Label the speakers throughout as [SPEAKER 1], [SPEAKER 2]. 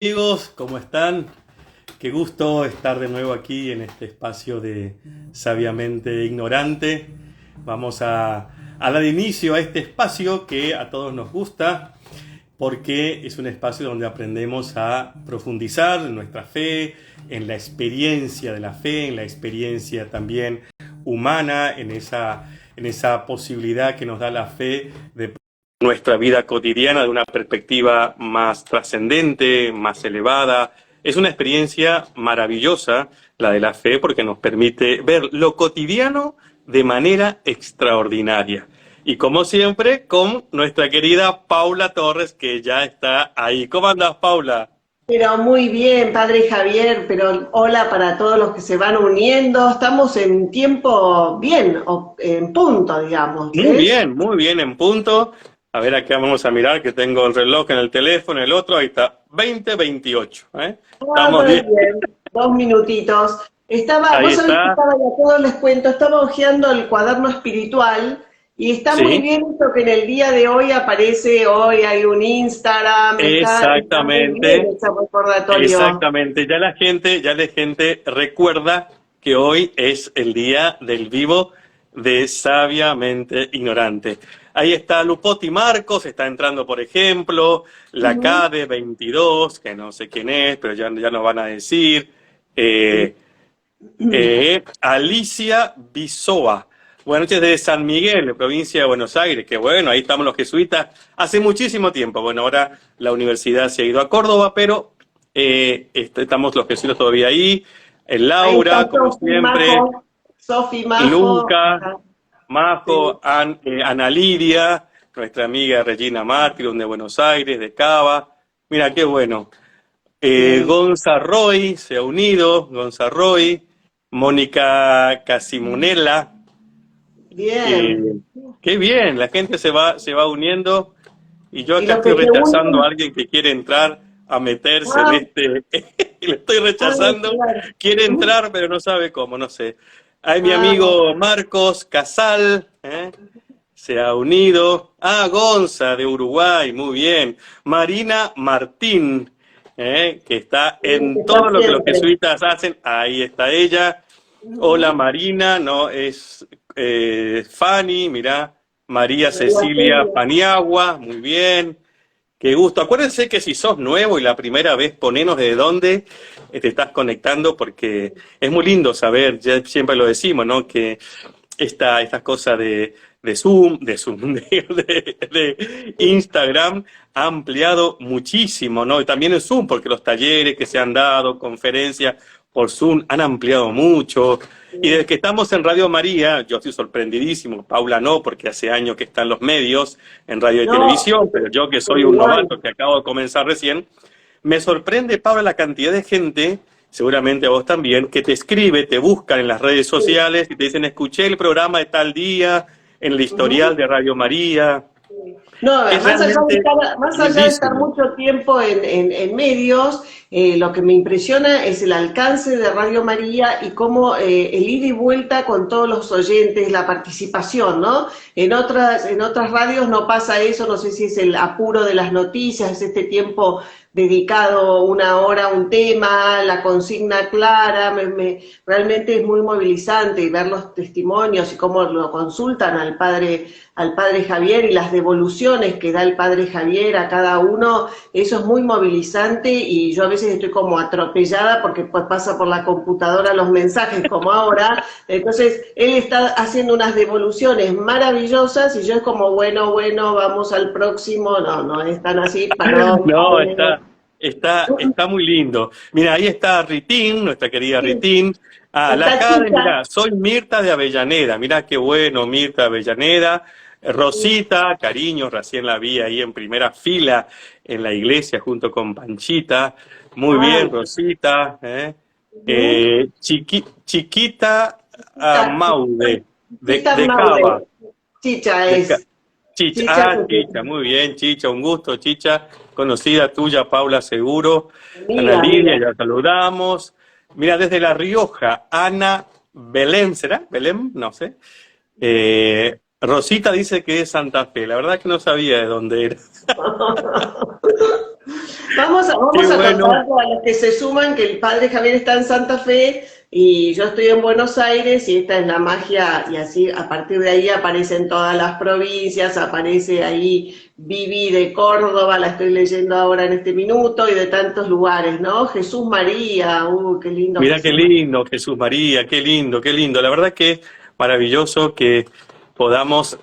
[SPEAKER 1] Amigos, ¿cómo están? Qué gusto estar de nuevo aquí en este espacio de Sabiamente Ignorante. Vamos a dar inicio a este espacio que a todos nos gusta porque es un espacio donde aprendemos a profundizar en nuestra fe, en la experiencia de la fe, en la experiencia también humana, en esa posibilidad que nos da la fe de nuestra vida cotidiana de una perspectiva más trascendente, más elevada. Es una experiencia maravillosa la de la fe porque nos permite ver lo cotidiano de manera extraordinaria. Y como siempre, con nuestra querida Paula Torres, que ya está ahí. ¿Cómo andas, Paula?
[SPEAKER 2] Pero muy bien, padre Javier, pero hola para todos los que se van uniendo. Estamos en tiempo bien, en punto, digamos, ¿ves?
[SPEAKER 1] Muy bien, en punto. A ver, acá vamos a mirar que tengo el reloj en el teléfono, el otro, ahí está, 20:28, ¿eh?
[SPEAKER 2] Ah,
[SPEAKER 1] Estamos
[SPEAKER 2] muy
[SPEAKER 1] bien.
[SPEAKER 2] bien, 2 minutitos.
[SPEAKER 1] Ahí
[SPEAKER 2] Vos sabés que
[SPEAKER 1] está.
[SPEAKER 2] estaba, y a todos les cuento, estaba hojeando el cuaderno espiritual y está muy
[SPEAKER 1] Sí,
[SPEAKER 2] bien esto que en el día de hoy aparece, hoy hay un Instagram, está muy bien
[SPEAKER 1] exactamente.
[SPEAKER 2] ese recordatorio.
[SPEAKER 1] Exactamente, ya la gente recuerda que hoy es el día del vivo de Sabiamente Ignorante. Ahí está Lupotti Marcos, está entrando, por ejemplo, la
[SPEAKER 2] Ujú.
[SPEAKER 1] KD 22, que no sé quién es, pero ya nos van a decir.
[SPEAKER 2] Sí.
[SPEAKER 1] Eh, Alicia Bisoa. Buenas noches desde San Miguel, provincia de Buenos Aires. Que bueno, ahí estamos los jesuitas hace muchísimo tiempo. Bueno, ahora la universidad se ha ido a Córdoba, pero estamos los jesuitas todavía ahí.
[SPEAKER 2] Ahí está
[SPEAKER 1] Laura, como
[SPEAKER 2] Sofi
[SPEAKER 1] siempre,
[SPEAKER 2] Majo, Sofi Majo,
[SPEAKER 1] Luca,
[SPEAKER 2] sí.
[SPEAKER 1] Majo, Ana Lidia, nuestra amiga Regina Mártir, de Buenos Aires, de Cava. Mira, qué bueno.
[SPEAKER 2] Sí.
[SPEAKER 1] Gonza Roy se ha unido, Gonza Roy, Mónica Casimunela,
[SPEAKER 2] Bien.
[SPEAKER 1] eh, qué bien, la gente se va uniendo y yo
[SPEAKER 2] Y
[SPEAKER 1] acá
[SPEAKER 2] los
[SPEAKER 1] estoy
[SPEAKER 2] que se
[SPEAKER 1] rechazando a
[SPEAKER 2] unen,
[SPEAKER 1] alguien que quiere entrar a meterse en
[SPEAKER 2] ah,
[SPEAKER 1] este, le estoy rechazando,
[SPEAKER 2] claro.
[SPEAKER 1] quiere entrar pero no sabe cómo, no sé. Hay mi
[SPEAKER 2] Ah,
[SPEAKER 1] amigo Marcos Casal, se ha unido. Ah, Gonza de Uruguay, muy bien. Marina Martín, que está
[SPEAKER 2] sí, que
[SPEAKER 1] en
[SPEAKER 2] está
[SPEAKER 1] todo lo que los
[SPEAKER 2] siempre.
[SPEAKER 1] jesuitas hacen. Ahí está ella. Hola Marina, no, es Fanny, mirá. María
[SPEAKER 2] María
[SPEAKER 1] Cecilia
[SPEAKER 2] Celia.
[SPEAKER 1] Paniagua, muy bien. Qué gusto. Acuérdense que si sos nuevo y la primera vez, ponenos de dónde te estás conectando, porque es muy lindo saber, ya siempre lo decimos, ¿no? Que estas cosas de Zoom, de Instagram ha ampliado muchísimo, ¿no? Y también en Zoom, porque los talleres que se han dado, conferencias por Zoom, han ampliado mucho. Y desde que estamos en Radio María, yo estoy sorprendidísimo, Paula no, porque hace años que están los medios en radio y
[SPEAKER 2] No,
[SPEAKER 1] televisión, pero yo que soy
[SPEAKER 2] pero
[SPEAKER 1] un
[SPEAKER 2] igual.
[SPEAKER 1] novato que acabo de comenzar recién, me sorprende, Paula, la cantidad de gente, seguramente a vos también, que te escribe, te buscan en las redes
[SPEAKER 2] Sí.
[SPEAKER 1] sociales y te dicen, escuché el programa de tal día, en el historial
[SPEAKER 2] Ujú.
[SPEAKER 1] de Radio María.
[SPEAKER 2] No,
[SPEAKER 1] Es realmente
[SPEAKER 2] más allá de estar
[SPEAKER 1] lindísimo.
[SPEAKER 2] mucho tiempo en medios, lo que me impresiona es el alcance de Radio María y cómo el ida y vuelta con todos los oyentes, la participación, ¿no? En otras radios no pasa eso, no sé si es el apuro de las noticias, es este tiempo dedicado 1 hora a un tema, la consigna clara, realmente es muy movilizante y ver los testimonios y cómo lo consultan al padre Javier y las devoluciones que da el padre Javier a cada uno, eso es muy movilizante y yo a veces estoy como atropellada porque pues pasa por la computadora los mensajes como ahora, entonces él está haciendo unas devoluciones maravillosas y yo es como bueno, vamos al próximo, no, no es tan así, perdón,
[SPEAKER 1] No,
[SPEAKER 2] padre.
[SPEAKER 1] está muy lindo. Mira, ahí está Ritín, nuestra querida
[SPEAKER 2] Sí,
[SPEAKER 1] Ritín. Ah, la
[SPEAKER 2] está
[SPEAKER 1] Cade,
[SPEAKER 2] chica,
[SPEAKER 1] mira, soy Mirta de Avellaneda. Mira qué bueno, Mirta de Avellaneda. Rosita, cariño, recién la vi ahí en primera fila en la iglesia junto con Panchita. Muy bien,
[SPEAKER 2] ay,
[SPEAKER 1] Rosita. Chiquita
[SPEAKER 2] chiquita,
[SPEAKER 1] Maude,
[SPEAKER 2] chiquita
[SPEAKER 1] de Cava.
[SPEAKER 2] Maule, chicha
[SPEAKER 1] De Ca-
[SPEAKER 2] es,
[SPEAKER 1] Chicha,
[SPEAKER 2] chicha,
[SPEAKER 1] Chicha, muy bien, Chicha, un gusto, Chicha, conocida tuya, Paula, seguro. Ana
[SPEAKER 2] amiga,
[SPEAKER 1] Lidia,
[SPEAKER 2] amiga.
[SPEAKER 1] ya saludamos. Mira, desde La Rioja, Ana Belén, ¿será? Belén, no sé. Rosita dice que es Santa Fe, la verdad que no sabía de dónde era. Qué
[SPEAKER 2] Vamos a
[SPEAKER 1] bueno.
[SPEAKER 2] contar a los que se suman que el padre Javier está en Santa Fe y yo estoy en Buenos Aires y esta es la magia y así a partir de ahí aparecen todas las provincias, aparece ahí Vivi de Córdoba, la estoy leyendo ahora en este minuto y de tantos lugares, ¿no? Jesús María, qué lindo
[SPEAKER 1] Mirá qué
[SPEAKER 2] Jesús María.
[SPEAKER 1] lindo, Jesús María, qué lindo, qué lindo. La verdad que es maravilloso que podamos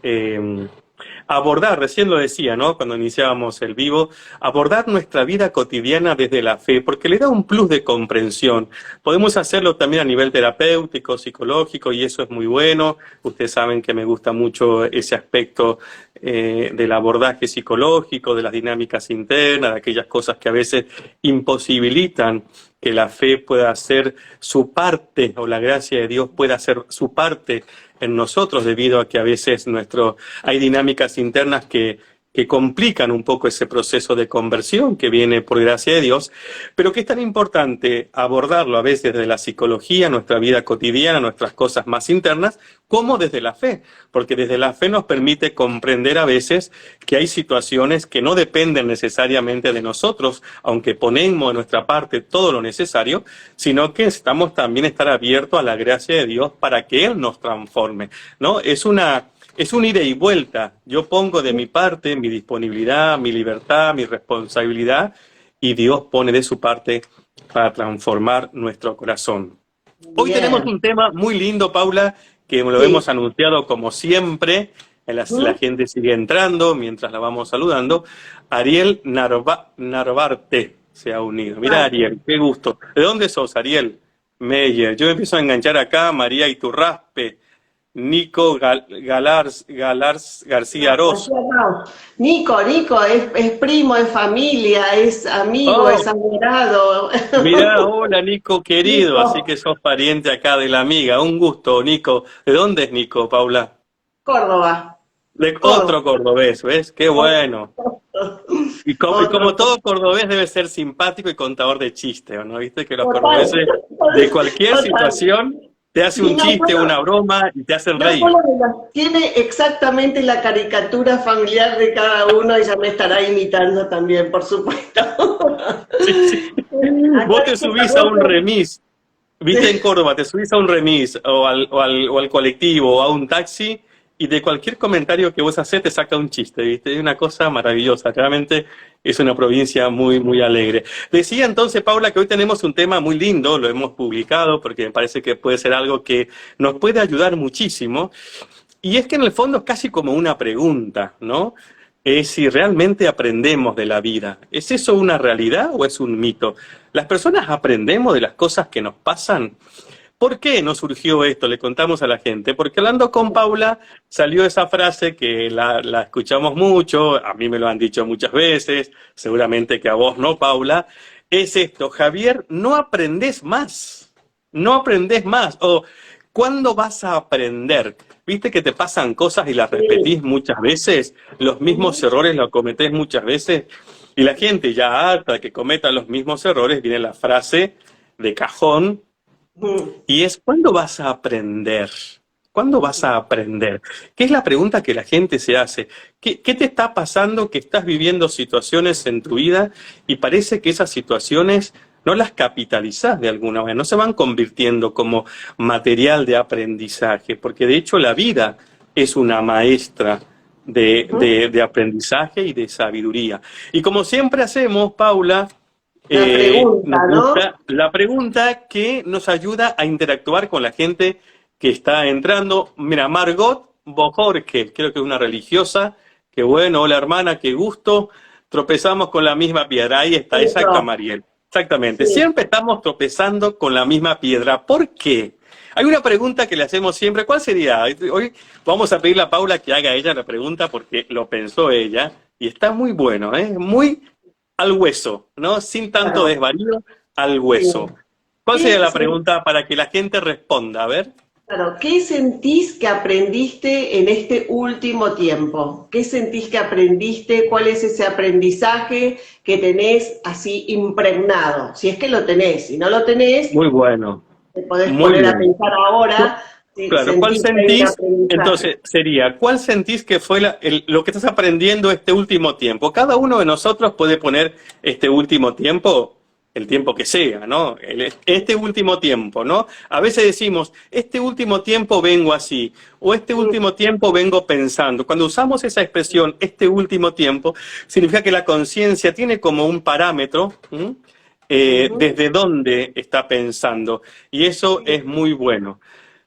[SPEAKER 1] abordar, recién lo decía, ¿no? Cuando iniciábamos el vivo, abordar nuestra vida cotidiana desde la fe, porque le da un plus de comprensión. Podemos hacerlo también a nivel terapéutico, psicológico, y eso es muy bueno. Ustedes saben que me gusta mucho ese aspecto del abordaje psicológico, de las dinámicas internas, de aquellas cosas que a veces imposibilitan que la fe pueda hacer su parte, o la gracia de Dios pueda hacer su parte en nosotros, debido a que a veces hay dinámicas internas que complican un poco ese proceso de conversión que viene por gracia de Dios, pero que es tan importante abordarlo a veces desde la psicología, nuestra vida cotidiana, nuestras cosas más internas, como desde la fe, porque desde la fe nos permite comprender a veces que hay situaciones que no dependen necesariamente de nosotros, aunque ponemos de nuestra parte todo lo necesario, sino que necesitamos también estar abiertos a la gracia de Dios para que Él nos transforme, ¿no? Es un ida y vuelta. Yo pongo de mi parte mi disponibilidad, mi libertad, mi responsabilidad, y Dios pone de su parte para transformar nuestro corazón. Hoy tenemos
[SPEAKER 2] Bien,
[SPEAKER 1] un tema muy lindo, Paula, que lo hemos
[SPEAKER 2] sí.
[SPEAKER 1] anunciado como siempre. La gente sigue entrando mientras la vamos saludando. Ariel Narvarte se ha unido. Mira, Ariel, qué gusto. ¿De dónde sos, Ariel? Meyer. Yo empiezo a enganchar acá, María Iturraspe. Nico García Aroz.
[SPEAKER 2] Nico, es primo, es familia, es amigo, es
[SPEAKER 1] Oh,
[SPEAKER 2] adorado.
[SPEAKER 1] mirá, hola Nico querido, así
[SPEAKER 2] Nico,
[SPEAKER 1] que sos pariente acá de la amiga. Un gusto, Nico. ¿De dónde es Nico, Paula?
[SPEAKER 2] Córdoba,
[SPEAKER 1] De
[SPEAKER 2] Córdoba.
[SPEAKER 1] otro cordobés, ¿ves? Qué bueno. Y como
[SPEAKER 2] Otro.
[SPEAKER 1] todo cordobés debe ser simpático y contador de chistes, ¿no? Viste que los
[SPEAKER 2] Total,
[SPEAKER 1] cordobeses de cualquier
[SPEAKER 2] total.
[SPEAKER 1] situación te hace
[SPEAKER 2] Y
[SPEAKER 1] un chiste, una broma y te hacen
[SPEAKER 2] no
[SPEAKER 1] reír.
[SPEAKER 2] solo tiene exactamente la caricatura familiar de cada uno, ella me estará imitando también, por supuesto.
[SPEAKER 1] Sí, sí.
[SPEAKER 2] Acá
[SPEAKER 1] Vos te
[SPEAKER 2] dice
[SPEAKER 1] subís a un
[SPEAKER 2] Carlos,
[SPEAKER 1] remis, viste en Córdoba, te subís a un remis o al colectivo o a un taxi y de cualquier comentario que vos hacés te saca un chiste, ¿viste? Es una cosa maravillosa, realmente es una provincia muy, muy alegre. Decía entonces, Paula, que hoy tenemos un tema muy lindo, lo hemos publicado porque me parece que puede ser algo que nos puede ayudar muchísimo. Y es que en el fondo es casi como una pregunta, ¿no? Es si realmente aprendemos de la vida. ¿Es eso una realidad o es un mito? ¿Las personas aprendemos de las cosas que nos pasan? ¿Por qué nos surgió esto? Le contamos a la gente. Porque hablando con Paula salió esa frase que la escuchamos mucho, a mí me lo han dicho muchas veces, seguramente que a vos no, Paula. Es esto: Javier, no aprendés más. No aprendés más. O ¿cuándo vas a aprender? ¿Viste que te pasan cosas y las
[SPEAKER 2] sí.
[SPEAKER 1] repetís muchas veces? Los mismos
[SPEAKER 2] Ujú.
[SPEAKER 1] errores los cometés muchas veces. Y la gente ya harta de que cometa los mismos errores, viene la frase de cajón, y es ¿cuándo vas a aprender? ¿Cuándo vas a aprender? ¿Qué es la pregunta que la gente se hace? ¿Qué te está pasando que estás viviendo situaciones en tu vida y parece que esas situaciones no las capitalizás de alguna manera, no se van convirtiendo como material de aprendizaje? Porque de hecho la vida es una maestra de aprendizaje y de sabiduría. Y como siempre hacemos, Paula,
[SPEAKER 2] La pregunta,
[SPEAKER 1] nos
[SPEAKER 2] ¿no?
[SPEAKER 1] gusta la pregunta que nos ayuda a interactuar con la gente que está entrando. Mira, Margot Bojorge, creo que es una religiosa. Qué bueno, hola hermana, qué gusto. Tropezamos con la misma piedra. Ahí está, exacta,
[SPEAKER 2] Eso,
[SPEAKER 1] Mariel. Exactamente.
[SPEAKER 2] sí.
[SPEAKER 1] Siempre estamos tropezando con la misma piedra. ¿Por qué? Hay una pregunta que le hacemos siempre. ¿Cuál sería? Hoy vamos a pedirle a Paula que haga ella la pregunta porque lo pensó ella y está muy bueno, ¿eh? Muy al hueso, ¿no? Sin tanto
[SPEAKER 2] Claro,
[SPEAKER 1] desvarío, al
[SPEAKER 2] sí.
[SPEAKER 1] hueso. ¿Cuál sería
[SPEAKER 2] ¿Qué,
[SPEAKER 1] la pregunta para que la gente responda? A ver.
[SPEAKER 2] claro, ¿qué sentís que aprendiste en este último tiempo? ¿Qué sentís que aprendiste? ¿Cuál es ese aprendizaje que tenés así impregnado? Si es que lo tenés, si no lo tenés,
[SPEAKER 1] Muy bueno,
[SPEAKER 2] te podés
[SPEAKER 1] muy
[SPEAKER 2] poner a
[SPEAKER 1] bien.
[SPEAKER 2] pensar ahora, Sí,
[SPEAKER 1] Claro, ¿cuál
[SPEAKER 2] sentís que hay un
[SPEAKER 1] sentís?
[SPEAKER 2] aprendizaje.
[SPEAKER 1] Entonces sería, ¿cuál sentís que fue lo que estás aprendiendo este último tiempo? Cada uno de nosotros puede poner este último tiempo, el tiempo que sea, ¿no? Este último tiempo, ¿no? A veces decimos, este último tiempo vengo así, o este
[SPEAKER 2] Mm,
[SPEAKER 1] último tiempo vengo pensando. Cuando usamos esa expresión, este último tiempo, significa que la conciencia tiene como un parámetro, ¿m?
[SPEAKER 2] ujú.
[SPEAKER 1] Desde dónde está pensando, y eso es muy bueno.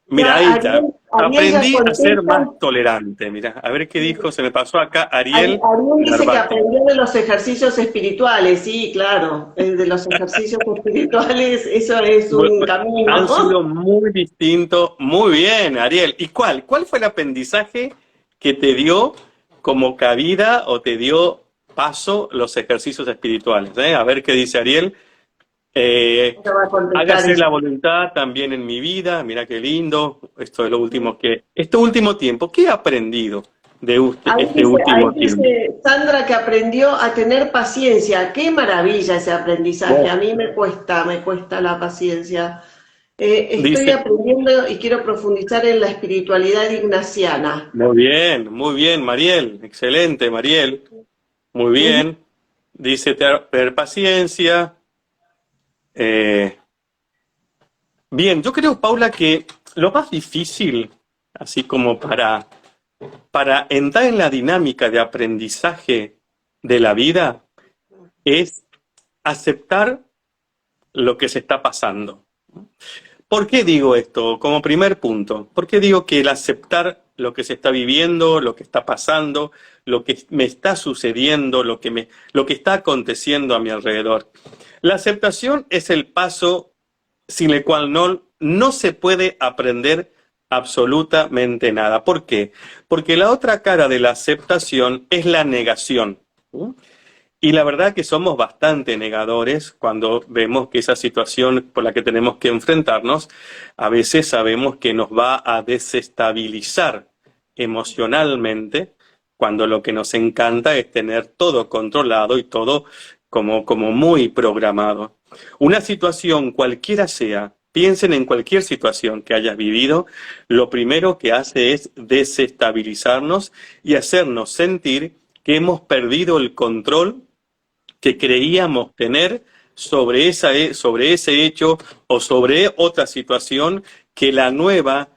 [SPEAKER 2] Ya,
[SPEAKER 1] Mira, ahí está.
[SPEAKER 2] Ariel ya
[SPEAKER 1] Aprendí a ser
[SPEAKER 2] contesta.
[SPEAKER 1] más tolerante. Mira, a ver qué dijo, se me pasó acá Ariel
[SPEAKER 2] Ariel dice que
[SPEAKER 1] Garbati.
[SPEAKER 2] aprendió de los ejercicios espirituales, sí, claro, de los ejercicios espirituales, eso es un
[SPEAKER 1] Han
[SPEAKER 2] camino.
[SPEAKER 1] sido muy distintos. Muy bien, Ariel. ¿Y cuál? ¿Cuál fue el aprendizaje que te dio como cabida o te dio paso los ejercicios espirituales? A ver qué dice Ariel. Eh,
[SPEAKER 2] Ella va a contestar
[SPEAKER 1] Hágase
[SPEAKER 2] eso.
[SPEAKER 1] la voluntad también en mi vida. Mira qué lindo. Esto es lo último que... Este último tiempo, ¿qué he aprendido de este
[SPEAKER 2] Ahí
[SPEAKER 1] último tiempo?
[SPEAKER 2] dice Sandra que aprendió a tener paciencia. Qué maravilla ese aprendizaje. A mí me cuesta la paciencia. Estoy
[SPEAKER 1] Dice,
[SPEAKER 2] aprendiendo y quiero profundizar en la espiritualidad ignaciana.
[SPEAKER 1] muy bien, Mariel, excelente, Mariel, muy
[SPEAKER 2] Ujú.
[SPEAKER 1] bien. Dice tener paciencia. Eh, bien, yo creo, Paula, que lo más difícil, así como para entrar en la dinámica de aprendizaje de la vida, es aceptar lo que se está pasando. ¿Por qué digo esto? Como primer punto, ¿por qué digo que el aceptar lo que se está viviendo, lo que está pasando, lo que me está sucediendo, lo que está aconteciendo a mi alrededor? La aceptación es el paso sin el cual no se puede aprender absolutamente nada. ¿Por qué? Porque la otra cara de la aceptación es la negación. ¿Mm? Y la verdad que somos bastante negadores cuando vemos que esa situación por la que tenemos que enfrentarnos, a veces sabemos que nos va a desestabilizar emocionalmente, cuando lo que nos encanta es tener todo controlado y todo como muy programado. Una situación cualquiera sea, piensen en cualquier situación que hayas vivido, lo primero que hace es desestabilizarnos y hacernos sentir que hemos perdido el control que creíamos tener sobre ese hecho o sobre otra situación que la nueva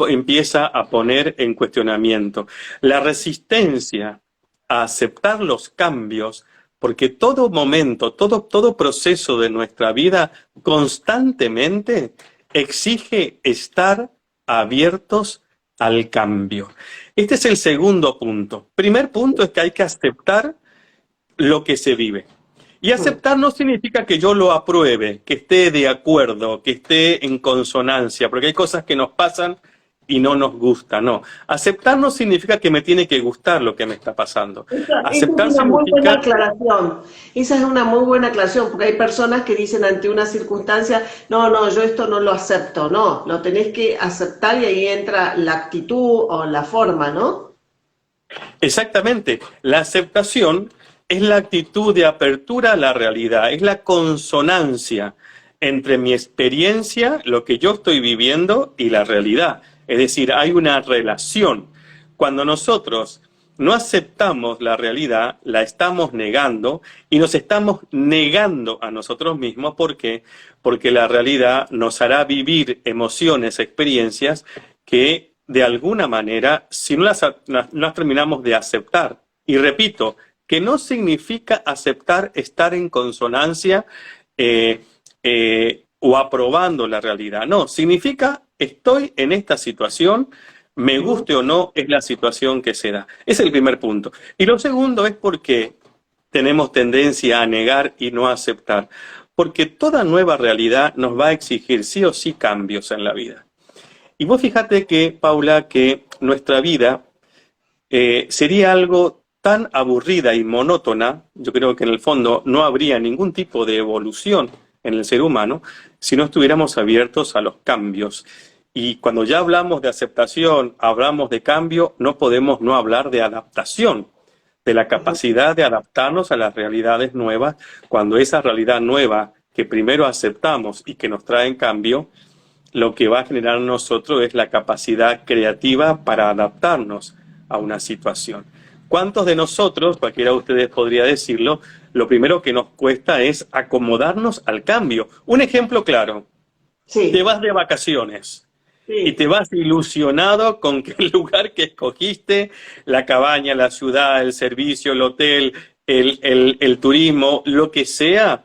[SPEAKER 1] empieza a poner en cuestionamiento. La resistencia a aceptar los cambios, porque todo momento, todo proceso de nuestra vida constantemente exige estar abiertos al cambio. Este es el segundo punto. Primer punto es que hay que aceptar lo que se vive. Y aceptar no significa que yo lo apruebe, que esté de acuerdo, que esté en consonancia, porque hay cosas que nos pasan y no nos gustan, no. Aceptar no significa que me tiene que gustar lo que me está pasando.
[SPEAKER 2] Esa es
[SPEAKER 1] Aceptar
[SPEAKER 2] una muy buena
[SPEAKER 1] significa,
[SPEAKER 2] aclaración. Esa es una muy buena aclaración, porque hay personas que dicen ante una circunstancia, no, no, yo esto no lo acepto. No, lo tenés que aceptar y ahí entra la actitud o la forma, ¿no?
[SPEAKER 1] exactamente, la aceptación es la actitud de apertura a la realidad, es la consonancia entre mi experiencia, lo que yo estoy viviendo y la realidad. Es decir, hay una relación. Cuando nosotros no aceptamos la realidad, la estamos negando y nos estamos negando a nosotros mismos. ¿Por qué? Porque la realidad nos hará vivir emociones, experiencias que de alguna manera, si no las terminamos de aceptar, y repito, que no significa aceptar estar en consonancia eh, o aprobando la realidad. No, significa estoy en esta situación, me
[SPEAKER 2] Ujú.
[SPEAKER 1] guste o no, es la situación que se da. Es el primer punto. Y lo segundo es porque tenemos tendencia a negar y no a aceptar. Porque toda nueva realidad nos va a exigir sí o sí cambios en la vida. Y vos fíjate que, Paula, que nuestra vida sería algo tan aburrida y monótona, yo creo que en el fondo no habría ningún tipo de evolución en el ser humano si no estuviéramos abiertos a los cambios. Y cuando ya hablamos de aceptación, hablamos de cambio, no podemos no hablar de adaptación, de la capacidad de adaptarnos a las realidades nuevas, cuando esa realidad nueva que primero aceptamos y que nos trae en cambio, lo que va a generar en nosotros es la capacidad creativa para adaptarnos a una situación. ¿Cuántos de nosotros, cualquiera de ustedes podría decirlo, lo primero que nos cuesta es acomodarnos al cambio? Un ejemplo claro, te
[SPEAKER 2] Sí,
[SPEAKER 1] vas de vacaciones y
[SPEAKER 2] sí,
[SPEAKER 1] te vas ilusionado con que el lugar que escogiste, la cabaña, la ciudad, el servicio, el hotel, el turismo, lo que sea,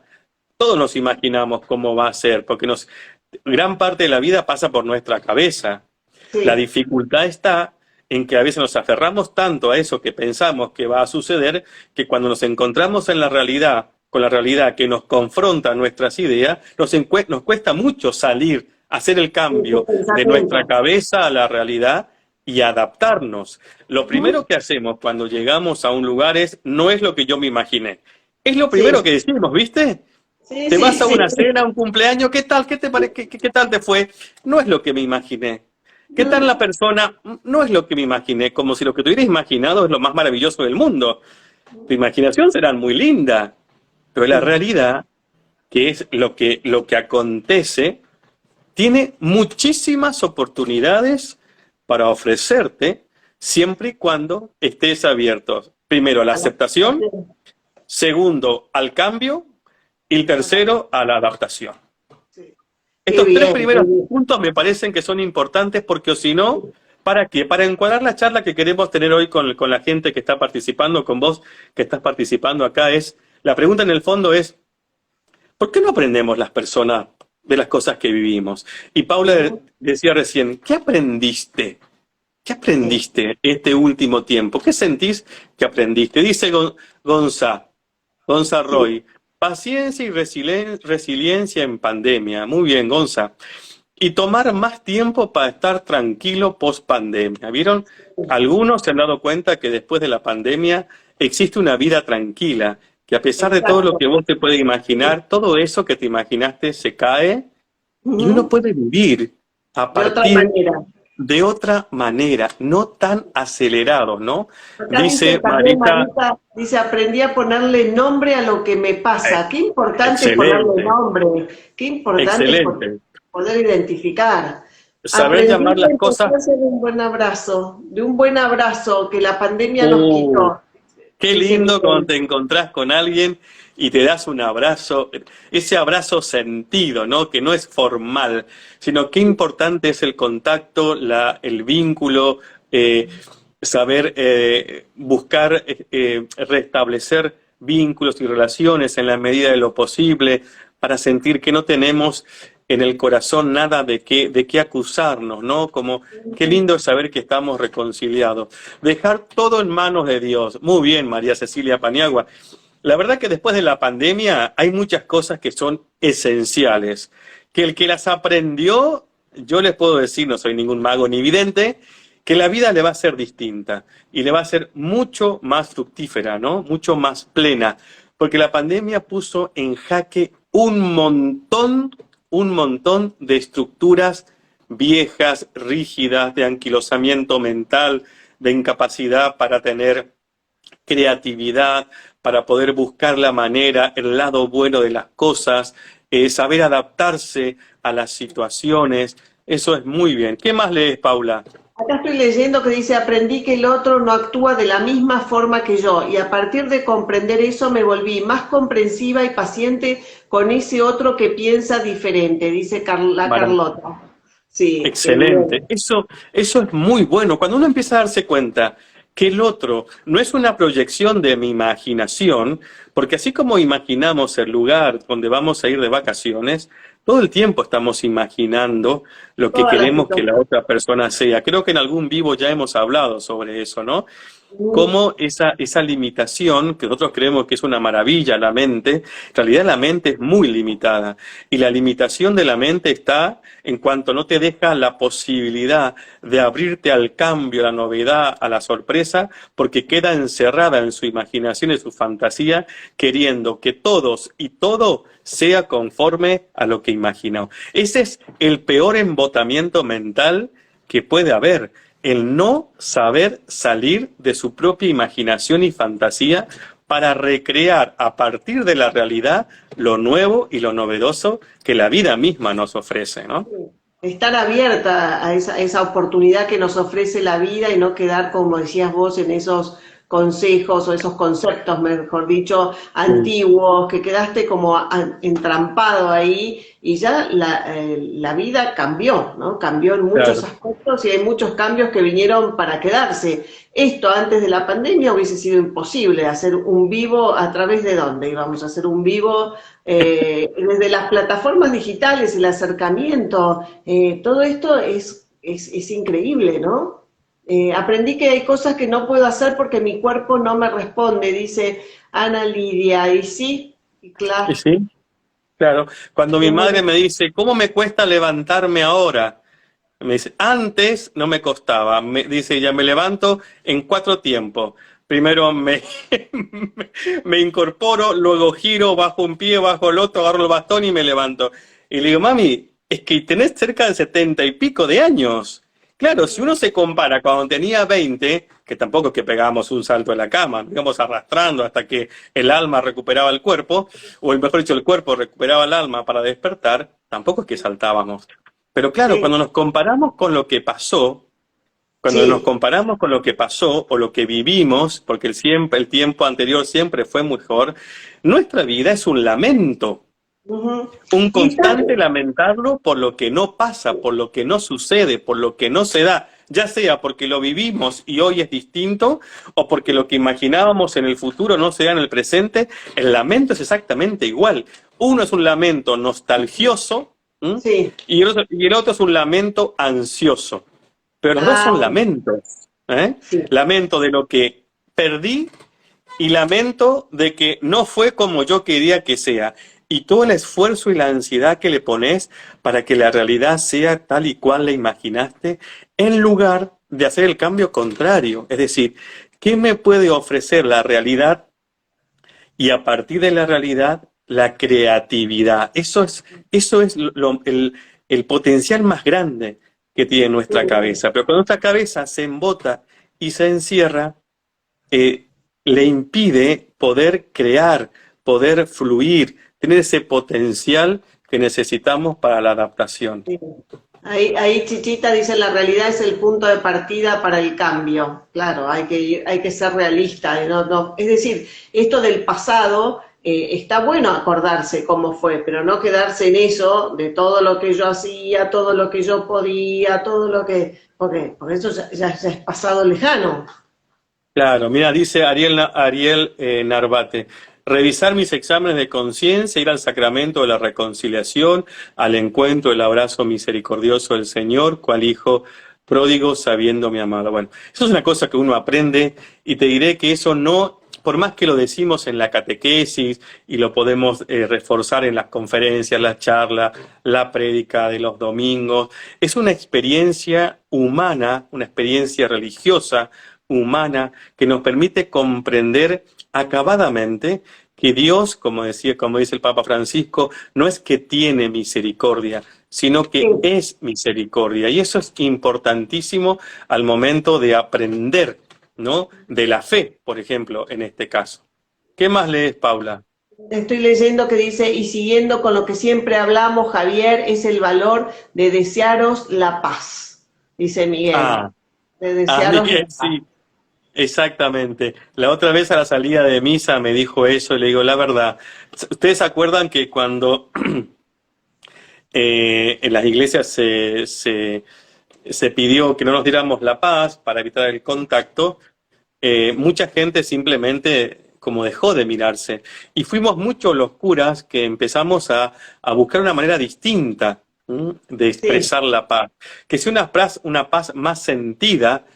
[SPEAKER 1] todos nos imaginamos cómo va a ser, porque gran parte de la vida pasa por nuestra cabeza. La
[SPEAKER 2] sí.
[SPEAKER 1] dificultad está en que a veces nos aferramos tanto a eso que pensamos que va a suceder, que cuando nos encontramos en la realidad, con la realidad que nos confronta nuestras ideas, nos cuesta mucho salir, hacer el
[SPEAKER 2] Ese
[SPEAKER 1] cambio de nuestra
[SPEAKER 2] pensamiento.
[SPEAKER 1] cabeza a la realidad y adaptarnos. Lo
[SPEAKER 2] Ujú.
[SPEAKER 1] primero que hacemos cuando llegamos a un lugar no es lo que yo me imaginé. Es lo
[SPEAKER 2] Sí,
[SPEAKER 1] primero que decimos, ¿viste?
[SPEAKER 2] sí,
[SPEAKER 1] Te
[SPEAKER 2] sí,
[SPEAKER 1] vas a
[SPEAKER 2] sí.
[SPEAKER 1] una cena, a un cumpleaños, ¿qué tal? ¿Qué te parece? ¿Qué tal te fue? No es lo que me imaginé. ¿Qué tal la
[SPEAKER 2] Mm,
[SPEAKER 1] persona? No es lo que me imaginé, como si lo que te hubieras imaginado es lo más maravilloso del mundo. Tu imaginación será muy linda, pero la
[SPEAKER 2] sí,
[SPEAKER 1] realidad, que es lo que acontece, tiene muchísimas oportunidades para ofrecerte siempre y cuando estés abierto. Primero, a la
[SPEAKER 2] a la
[SPEAKER 1] aceptación,
[SPEAKER 2] aceptación.
[SPEAKER 1] segundo, al cambio y tercero, a la adaptación.
[SPEAKER 2] Sí. Qué
[SPEAKER 1] Estos tres
[SPEAKER 2] bien, qué
[SPEAKER 1] primeros
[SPEAKER 2] bien.
[SPEAKER 1] puntos me parecen que son importantes porque o si no, ¿para qué? Para encuadrar la charla que queremos tener hoy con la gente que está participando, con vos que estás participando acá, la pregunta en el fondo es, ¿por qué no aprendemos las personas de las cosas que vivimos? Y Paula
[SPEAKER 2] Ujú.
[SPEAKER 1] decía recién, ¿qué aprendiste? ¿Qué
[SPEAKER 2] Sí.
[SPEAKER 1] aprendiste este último tiempo? ¿Qué sentís que aprendiste? Dice Gonza, Gonza
[SPEAKER 2] Sí.
[SPEAKER 1] Roy, paciencia y resiliencia en pandemia. Muy bien, Gonza. Y tomar más tiempo para estar tranquilo post pandemia. ¿Vieron? Algunos se han dado cuenta que después de la pandemia existe una vida tranquila, que a pesar de todo lo
[SPEAKER 2] Exacto.
[SPEAKER 1] que vos te puedes imaginar, todo eso que te imaginaste se cae y uno
[SPEAKER 2] Ujú.
[SPEAKER 1] puede vivir a
[SPEAKER 2] De otra
[SPEAKER 1] partir
[SPEAKER 2] manera.
[SPEAKER 1] de otra manera, no tan acelerado, ¿no?
[SPEAKER 2] Acá dice
[SPEAKER 1] Dice
[SPEAKER 2] también
[SPEAKER 1] Marita,
[SPEAKER 2] Marita, dice, aprendí a ponerle nombre a lo que me
[SPEAKER 1] eh,
[SPEAKER 2] pasa. Qué importante es ponerle
[SPEAKER 1] excelente,
[SPEAKER 2] nombre, qué importante es
[SPEAKER 1] excelente.
[SPEAKER 2] poder identificar.
[SPEAKER 1] Saber
[SPEAKER 2] Aprendí
[SPEAKER 1] llamar
[SPEAKER 2] la
[SPEAKER 1] las cosas.
[SPEAKER 2] importancia de un buen abrazo que la pandemia nos
[SPEAKER 1] Uh,
[SPEAKER 2] quitó,
[SPEAKER 1] Qué
[SPEAKER 2] dice
[SPEAKER 1] lindo cuando
[SPEAKER 2] Miguel.
[SPEAKER 1] te encontrás con alguien y te das un abrazo, ese abrazo sentido, ¿no? Que no es formal, sino qué importante es el contacto, el vínculo, saber buscar restablecer vínculos y relaciones en la medida de lo posible para sentir que no tenemos en el corazón nada de qué acusarnos, ¿no? Como qué lindo es saber que estamos reconciliados. Dejar todo en manos de Dios. Muy bien, María Cecilia Paniagua. La verdad que después de la pandemia hay muchas cosas que son esenciales, que el que las aprendió, yo les puedo decir, no soy ningún mago ni vidente, que la vida le va a ser distinta y le va a ser mucho más fructífera, ¿no? Mucho más plena, porque la pandemia puso en jaque un montón de estructuras viejas, rígidas, de anquilosamiento mental, de incapacidad para tener creatividad, para poder buscar la manera, el lado bueno de las cosas, saber adaptarse a las situaciones. Eso es muy bien. ¿Qué más lees, Paula?
[SPEAKER 2] Acá estoy leyendo que dice, aprendí que el otro no actúa de la misma forma que yo y a partir de comprender eso me volví más comprensiva y paciente con ese otro que piensa diferente, dice la Carlota. Sí, qué
[SPEAKER 1] Excelente.
[SPEAKER 2] bien.
[SPEAKER 1] Eso es muy bueno. Cuando uno empieza a darse cuenta que el otro no es una proyección de mi imaginación, porque así como imaginamos el lugar donde vamos a ir de vacaciones, todo el tiempo estamos imaginando lo que
[SPEAKER 2] Todas las
[SPEAKER 1] queremos que la
[SPEAKER 2] situaciones.
[SPEAKER 1] otra persona sea. Creo que en algún vivo ya hemos hablado sobre eso, ¿no? Cómo esa limitación, que nosotros creemos que es una maravilla la mente, en realidad la mente es muy limitada. Y la limitación de la mente está en cuanto no te deja la posibilidad de abrirte al cambio, a la novedad, a la sorpresa, porque queda encerrada en su imaginación y su fantasía, queriendo que todos y todo sea conforme a lo que imaginó. Ese es el peor embotamiento mental que puede haber, el no saber salir de su propia imaginación y fantasía para recrear a partir de la realidad lo nuevo y lo novedoso que la vida misma nos ofrece, ¿no?
[SPEAKER 2] estar abierta a esa oportunidad que nos ofrece la vida y no quedar, como decías vos, en esos consejos o esos conceptos, mejor dicho,
[SPEAKER 1] Sí.
[SPEAKER 2] antiguos, que quedaste como entrampado ahí y ya la vida cambió, ¿no? Cambió en muchos
[SPEAKER 1] Claro.
[SPEAKER 2] aspectos y hay muchos cambios que vinieron para quedarse. Esto antes de la pandemia hubiese sido imposible, hacer un vivo a través de dónde íbamos a hacer un vivo desde las plataformas digitales, el acercamiento, todo esto es increíble, ¿no? Aprendí que hay cosas que no puedo hacer porque mi cuerpo no me responde, dice Ana Lidia, y sí, y
[SPEAKER 1] ¿Y
[SPEAKER 2] claro,
[SPEAKER 1] sí? Claro. Cuando mi
[SPEAKER 2] es
[SPEAKER 1] madre me dice, ¿cómo me cuesta levantarme ahora? Me dice, antes no me costaba. Dice, ya me levanto en 4 tiempos. Primero me incorporo, luego giro, bajo un pie, bajo el otro, agarro el bastón y me levanto. Y le digo, mami, es que tenés cerca de 70 y pico de años. Claro, si uno se compara cuando tenía 20, que tampoco es que pegábamos un salto en la cama, nos íbamos arrastrando hasta que el alma recuperaba el cuerpo, o mejor dicho, el cuerpo recuperaba el alma para despertar, tampoco es que saltábamos. Pero claro,
[SPEAKER 2] sí,
[SPEAKER 1] cuando nos comparamos con lo que pasó, cuando nos
[SPEAKER 2] sí,
[SPEAKER 1] comparamos con lo que pasó o lo que vivimos, porque el tiempo anterior siempre fue mejor, nuestra vida es un lamento,
[SPEAKER 2] ujú.
[SPEAKER 1] un
[SPEAKER 2] Y
[SPEAKER 1] constante lamentarlo por lo que no pasa, por lo que no sucede, por lo que no se da, ya sea porque lo vivimos y hoy es distinto, o porque lo que imaginábamos en el futuro no se da en el presente, el lamento es exactamente igual. Uno es un lamento nostalgioso, ¿m?
[SPEAKER 2] sí,
[SPEAKER 1] Y el otro es un lamento ansioso. Pero los dos
[SPEAKER 2] ah,
[SPEAKER 1] son lamentos, ¿eh?
[SPEAKER 2] sí.
[SPEAKER 1] Lamento de lo que perdí y lamento de que no fue como yo quería que sea. Y todo el esfuerzo y la ansiedad que le pones para que la realidad sea tal y cual la imaginaste, en lugar de hacer el cambio contrario. Es decir, ¿qué me puede ofrecer la realidad? Y a partir de la realidad, la creatividad. Eso es el potencial más grande que tiene nuestra cabeza. Pero cuando nuestra cabeza se embota y se encierra, eh, le impide poder crear, poder fluir, tener ese potencial que necesitamos para la adaptación.
[SPEAKER 2] Sí. Ahí Chichita dice, la realidad es el punto de partida para el cambio. Claro, hay que ser realista. Es decir, esto del pasado, está bueno acordarse cómo fue, pero no quedarse en eso, de todo lo que yo hacía, todo lo que yo podía, todo lo que... Porque eso ya es pasado lejano.
[SPEAKER 1] Claro, mira, dice Ariel Narvate, revisar mis exámenes de conciencia, ir al sacramento de la reconciliación, al encuentro del abrazo misericordioso del Señor, cual hijo pródigo sabiendo mi amado. Bueno, eso es una cosa que uno aprende y te diré que eso no, por más que lo decimos en la catequesis y lo podemos reforzar en las conferencias, las charlas, la prédica de los domingos, es una experiencia humana, una experiencia religiosa, humana, que nos permite comprender acabadamente que Dios, como dice el Papa Francisco, no es que tiene misericordia, sino
[SPEAKER 2] Sí.
[SPEAKER 1] que es misericordia. Y eso es importantísimo al momento de aprender, ¿no? De la fe, por ejemplo, en este caso. ¿Qué más lees, Paula?
[SPEAKER 2] Estoy leyendo que dice, y siguiendo con lo que siempre hablamos, Javier, es el valor de desearos la paz, dice Miguel,
[SPEAKER 1] Ah,
[SPEAKER 2] de desearos la
[SPEAKER 1] Miguel,
[SPEAKER 2] paz.
[SPEAKER 1] sí. Exactamente. La otra vez a la salida de misa me dijo eso y le digo, la verdad, ¿ustedes se acuerdan que cuando en las iglesias se pidió que no nos diéramos la paz para evitar el contacto? Mucha gente simplemente como dejó de mirarse. Y fuimos muchos los curas que empezamos a buscar una manera distinta, ¿m? De
[SPEAKER 2] Sí,
[SPEAKER 1] expresar la paz. Que sea una paz más sentida,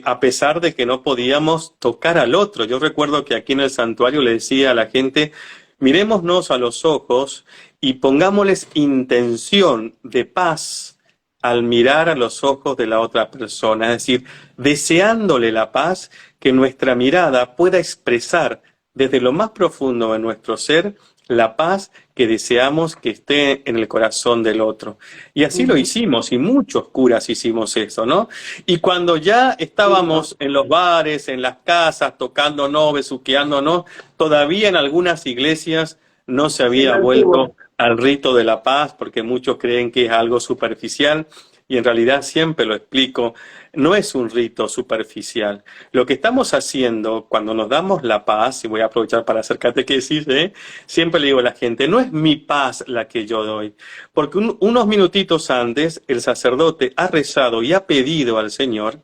[SPEAKER 1] a pesar de que no podíamos tocar al otro. Yo recuerdo que aquí en el santuario le decía a la gente, mirémonos a los ojos y pongámosles intención de paz al mirar a los ojos de la otra persona, es decir, deseándole la paz, que nuestra mirada pueda expresar desde lo más profundo de nuestro ser la paz que deseamos que esté en el corazón del otro. Y así lo
[SPEAKER 2] ujú,
[SPEAKER 1] hicimos, y muchos curas hicimos eso, ¿no? Y cuando ya
[SPEAKER 2] lindo.
[SPEAKER 1] estábamos en los bares, en las casas, tocándonos, besuqueándonos, todavía en algunas iglesias no se
[SPEAKER 2] Sí, lo
[SPEAKER 1] había
[SPEAKER 2] antiguo.
[SPEAKER 1] vuelto al rito de la paz, porque muchos creen que es algo superficial, y en realidad siempre lo explico, no es un rito superficial. Lo que estamos haciendo cuando nos damos la paz, y voy a aprovechar para hacer catequesis, siempre le digo a la gente, no es mi paz la que yo doy, porque unos minutitos antes el sacerdote ha rezado y ha pedido al Señor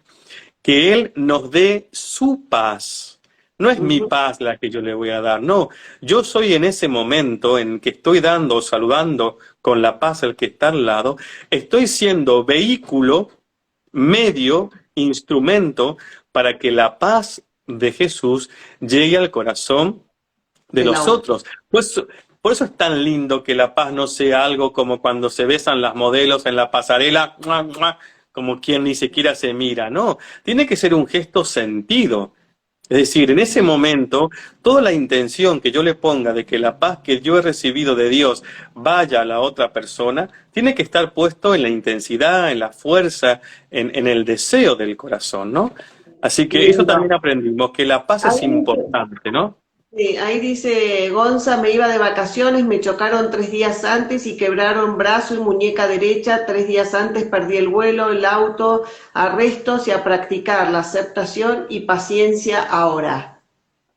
[SPEAKER 1] que Él nos dé su paz. No es mi
[SPEAKER 2] Ujú.
[SPEAKER 1] paz la que yo le voy a dar, no. Yo soy en ese momento en que estoy dando, saludando con la paz al que está al lado, estoy siendo vehículo, medio, instrumento para que la paz de Jesús llegue al corazón de
[SPEAKER 2] De la
[SPEAKER 1] los
[SPEAKER 2] otra.
[SPEAKER 1] otros. Pues, por eso es tan lindo que la paz no sea algo como cuando se besan las modelos en la pasarela, ¡mua, mua!, como quien ni siquiera se mira, no. Tiene que ser un gesto sentido. Es decir, en ese momento, toda la intención que yo le ponga de que la paz que yo he recibido de Dios vaya a la otra persona, tiene que estar puesto en la intensidad, en la fuerza, en el deseo del corazón, ¿no? Así que eso también
[SPEAKER 2] Lindo.
[SPEAKER 1] aprendimos, que la paz es
[SPEAKER 2] Ahí dice,
[SPEAKER 1] importante, ¿no?
[SPEAKER 2] sí, ahí dice Gonza, me iba de vacaciones, me chocaron 3 días antes y quebraron brazo y muñeca derecha. 3 días antes perdí el vuelo, el auto, arrestos y a practicar la aceptación y paciencia ahora.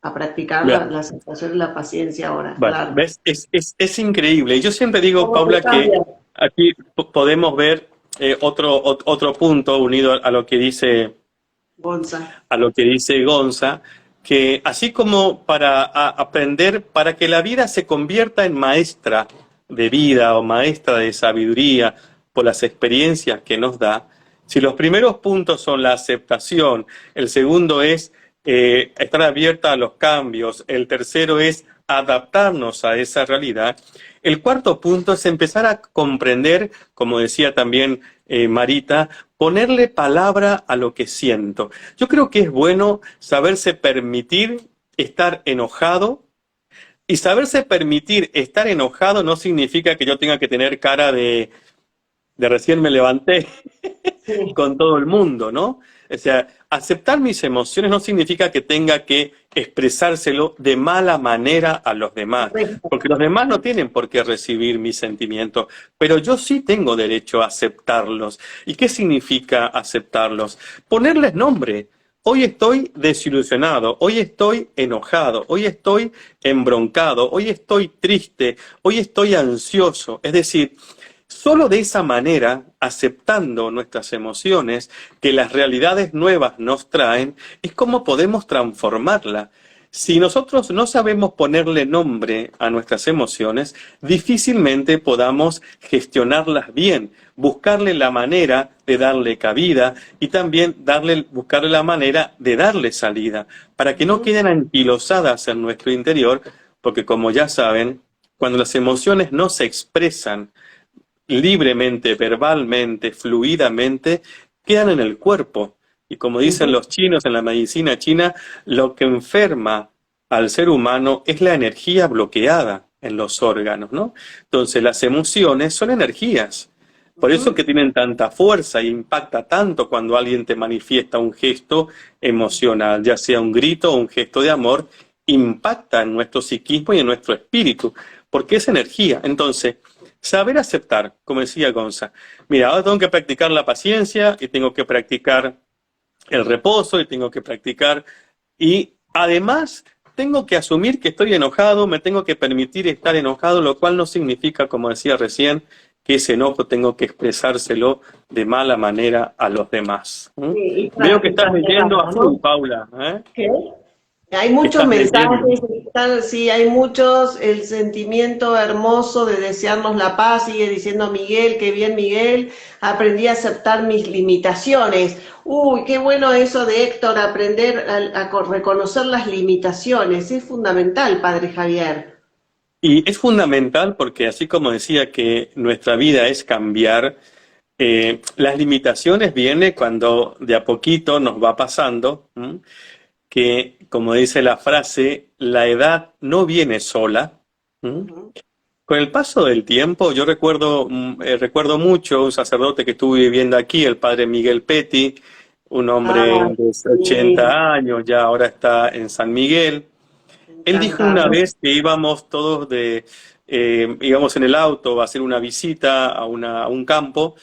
[SPEAKER 2] A practicar la aceptación y la paciencia ahora,
[SPEAKER 1] Bueno,
[SPEAKER 2] claro.
[SPEAKER 1] ves, es increíble. Y yo siempre digo,
[SPEAKER 2] ¿Cómo te
[SPEAKER 1] Paula, que
[SPEAKER 2] cambia,
[SPEAKER 1] aquí podemos ver otro punto unido
[SPEAKER 2] Gonza?
[SPEAKER 1] a lo que dice Gonza, que así como para aprender, para que la vida se convierta en maestra de vida o maestra de sabiduría por las experiencias que nos da, si los primeros puntos son la aceptación, el segundo es estar abierta a los cambios, el tercero es adaptarnos a esa realidad, el cuarto punto es empezar a comprender, como decía también Marita, ponerle palabra a lo que siento. Yo creo que es bueno saberse permitir estar enojado, y saberse permitir estar enojado no significa que yo tenga que tener cara de recién me levanté
[SPEAKER 2] Sí,
[SPEAKER 1] con todo el mundo, ¿no? O sea, aceptar mis emociones no significa que tenga que expresárselo de mala manera a los demás,
[SPEAKER 2] correcto.
[SPEAKER 1] porque los demás no tienen por qué recibir mis sentimientos, pero yo sí tengo derecho a aceptarlos. ¿Y qué significa aceptarlos? Ponerles nombre. Hoy estoy desilusionado, hoy estoy enojado, hoy estoy embroncado, hoy estoy triste, hoy estoy ansioso. Es decir, solo de esa manera, aceptando nuestras emociones, que las realidades nuevas nos traen, es como podemos transformarla. Si nosotros no sabemos ponerle nombre a nuestras emociones, difícilmente podamos gestionarlas bien, buscarle la manera de darle cabida y también buscarle la manera de darle salida, para que no
[SPEAKER 2] Ujú.
[SPEAKER 1] queden anquilosadas en nuestro interior, porque como ya saben, cuando las emociones no se expresan libremente, verbalmente, fluidamente, quedan en el cuerpo. Y como dicen
[SPEAKER 2] Ujú.
[SPEAKER 1] los chinos en la medicina china, lo que enferma al ser humano es la energía bloqueada en los órganos, ¿no? Entonces las emociones son energías. Por eso que
[SPEAKER 2] Ujú.
[SPEAKER 1] tienen tanta fuerza e impacta tanto cuando alguien te manifiesta un gesto emocional, ya sea un grito o un gesto de amor, impacta en nuestro psiquismo y en nuestro espíritu, porque es energía. Entonces, saber aceptar, como decía Gonza. Mira, ahora tengo que practicar la paciencia y tengo que practicar el reposo y tengo que practicar. Y además tengo que asumir que estoy enojado, me tengo que permitir estar enojado, lo cual no significa, como decía recién, que ese enojo tengo que expresárselo de mala manera a los demás. ¿Mm?
[SPEAKER 2] Sí, y
[SPEAKER 1] Veo que estás
[SPEAKER 2] prácticas de
[SPEAKER 1] leyendo a
[SPEAKER 2] alma,
[SPEAKER 1] full,
[SPEAKER 2] ¿no?
[SPEAKER 1] Paula, ¿eh?
[SPEAKER 2] ¿Qué? Hay muchos
[SPEAKER 1] Estás leyendo.
[SPEAKER 2] mensajes, sí, hay muchos, el sentimiento hermoso de desearnos la paz, sigue diciendo Miguel, qué bien Miguel, aprendí a aceptar mis limitaciones. Uy, qué bueno eso de Héctor, aprender a reconocer las limitaciones, es fundamental, Padre Javier.
[SPEAKER 1] Y es fundamental porque así como decía que nuestra vida es cambiar, las limitaciones vienen cuando de a poquito nos va pasando, ¿m? Que, como dice la frase, la edad no viene sola. ¿M?
[SPEAKER 2] Ujú.
[SPEAKER 1] Con el paso del tiempo, yo recuerdo mucho un sacerdote que estuve viviendo aquí, el padre Miguel Petti, un hombre
[SPEAKER 2] Ah,
[SPEAKER 1] de
[SPEAKER 2] sí,
[SPEAKER 1] 80 años, ya ahora está en San Miguel. Él dijo una vez que íbamos todos íbamos en el auto a hacer una visita a un campo,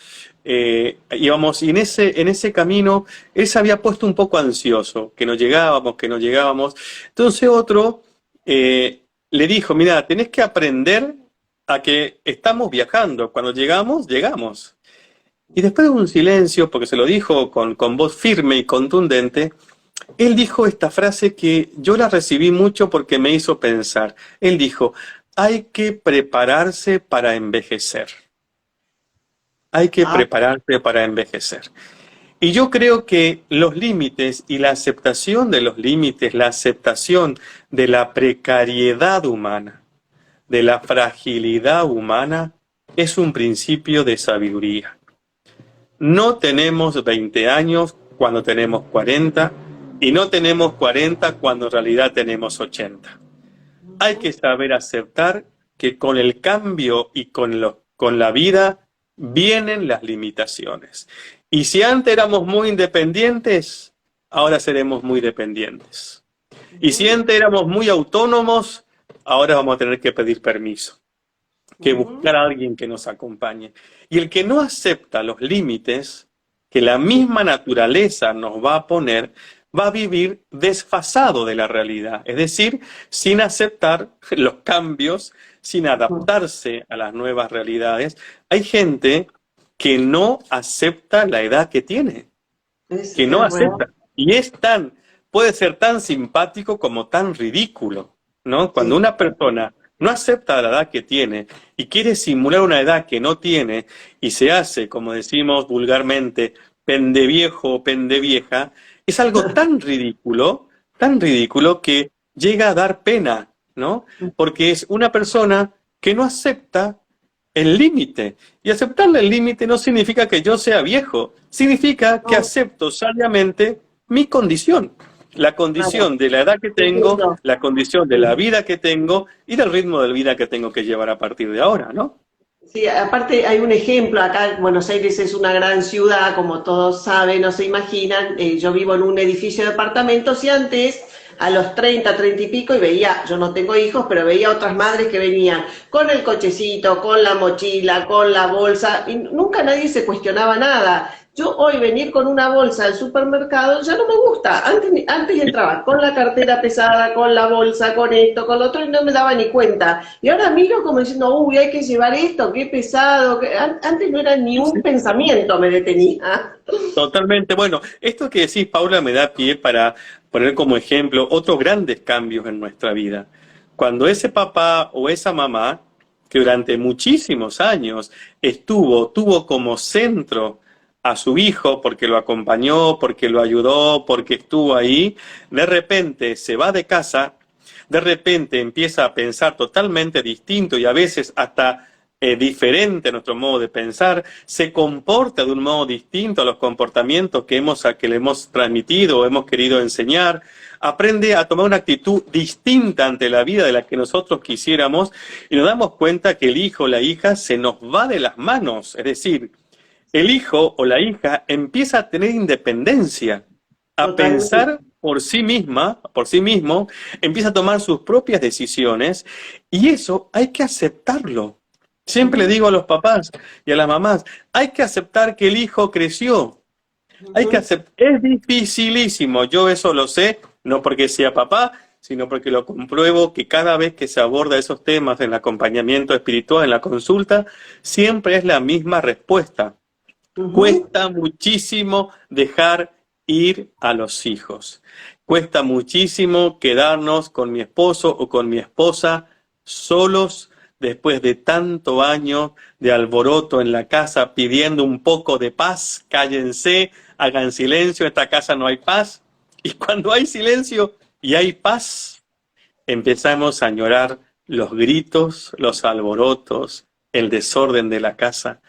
[SPEAKER 1] íbamos, y en ese camino él se había puesto un poco ansioso, que no llegábamos, que no llegábamos. Entonces otro le dijo, mira, tenés que aprender a que estamos viajando, cuando llegamos, llegamos. Y después de un silencio, porque se lo dijo con voz firme y contundente, él dijo esta frase que yo la recibí mucho porque me hizo pensar. Él dijo, hay que prepararse para envejecer. Hay que prepararse para envejecer. Y yo creo que los límites y la aceptación de los límites, la aceptación de la precariedad humana, de la fragilidad humana, es un principio de sabiduría. No tenemos 20 años cuando tenemos 40 y no tenemos 40 cuando en realidad tenemos 80. Hay que saber aceptar que con el cambio y con la vida vienen las limitaciones. Y si antes éramos muy independientes, ahora seremos muy dependientes. Y si antes éramos muy autónomos, ahora vamos a tener que pedir permiso, que buscar a alguien que nos acompañe. Y el que no acepta los límites que la misma naturaleza nos va a poner, va a vivir desfasado de la realidad, es decir, sin aceptar los cambios, sin adaptarse a las nuevas realidades. Hay gente que no acepta la edad que tiene, que no acepta. Y puede ser tan simpático como tan ridículo, ¿no? Cuando una persona no acepta la edad que tiene y quiere simular una edad que no tiene y se hace, como decimos vulgarmente, pendeviejo o pendevieja, es algo tan ridículo que llega a dar pena, ¿no? Porque es una persona que no acepta el límite. Y aceptarle el límite no significa que yo sea viejo, significa que acepto sabiamente mi condición. La condición de la edad que tengo, la condición de la vida que tengo y del ritmo de vida que tengo que llevar a partir de ahora, ¿no?
[SPEAKER 2] Sí, aparte hay un ejemplo, acá Buenos Aires es una gran ciudad, como todos saben o se imaginan, yo vivo en un edificio de departamentos y antes, a los 30 y pico, y veía, yo no tengo hijos, pero veía otras madres que venían con el cochecito, con la mochila, con la bolsa, y nunca nadie se cuestionaba nada. Yo hoy venir con una bolsa al supermercado ya no me gusta. Antes entraba con la cartera pesada, con la bolsa, con esto, con lo otro y no me daba ni cuenta. Y ahora miro como diciendo, uy, hay que llevar esto, qué pesado. Antes no era ni un pensamiento, me detenía.
[SPEAKER 1] Totalmente. Bueno, esto que decís, Paula, me da pie para poner como ejemplo otros grandes cambios en nuestra vida. Cuando ese papá o esa mamá, que durante muchísimos años tuvo como centro a su hijo porque lo acompañó, porque lo ayudó, porque estuvo ahí, de repente se va de casa, de repente empieza a pensar totalmente distinto y a veces hasta diferente a nuestro modo de pensar, se comporta de un modo distinto a los comportamientos que le hemos transmitido o hemos querido enseñar, aprende a tomar una actitud distinta ante la vida de la que nosotros quisiéramos y nos damos cuenta que el hijo o la hija se nos va de las manos, es decir, el hijo o la hija empieza a tener independencia, a pensar por sí mismo, empieza a tomar sus propias decisiones y eso hay que aceptarlo. Siempre le digo a los papás y a las mamás, hay que aceptar que el hijo creció. Es dificilísimo, yo eso lo sé, no porque sea papá, sino porque lo compruebo que cada vez que se aborda esos temas en el acompañamiento espiritual, en la consulta, siempre es la misma respuesta. Cuesta muchísimo dejar ir a los hijos. Cuesta muchísimo quedarnos con mi esposo o con mi esposa solos después de tanto año de alboroto en la casa pidiendo un poco de paz. Cállense, hagan silencio, en esta casa no hay paz. Y cuando hay silencio y hay paz, empezamos a añorar los gritos, los alborotos, el desorden de la casa.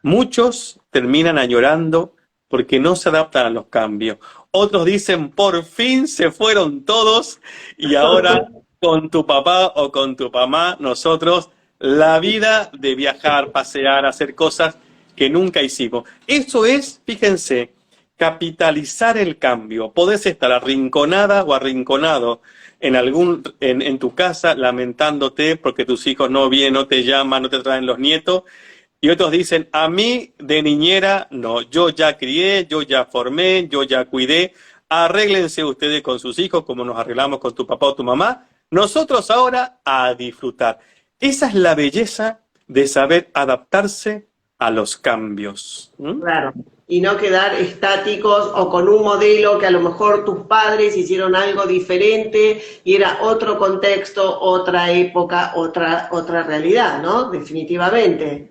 [SPEAKER 1] Muchos terminan añorando porque no se adaptan a los cambios. Otros dicen, por fin se fueron todos y ahora con tu papá o con tu mamá, nosotros, la vida de viajar, pasear, hacer cosas que nunca hicimos. Eso es, fíjense, capitalizar el cambio. Podés estar arrinconada o arrinconado en tu casa lamentándote porque tus hijos no vienen, no te llaman, no te traen los nietos. Y otros dicen, a mí de niñera, no, yo ya crié, yo ya formé, yo ya cuidé. Arréglense ustedes con sus hijos como nos arreglamos con tu papá o tu mamá. Nosotros ahora a disfrutar. Esa es la belleza de saber adaptarse a los cambios. ¿Mm?
[SPEAKER 2] Claro, y no quedar estáticos o con un modelo que a lo mejor tus padres hicieron algo diferente y era otro contexto, otra época, otra realidad, ¿no? Definitivamente.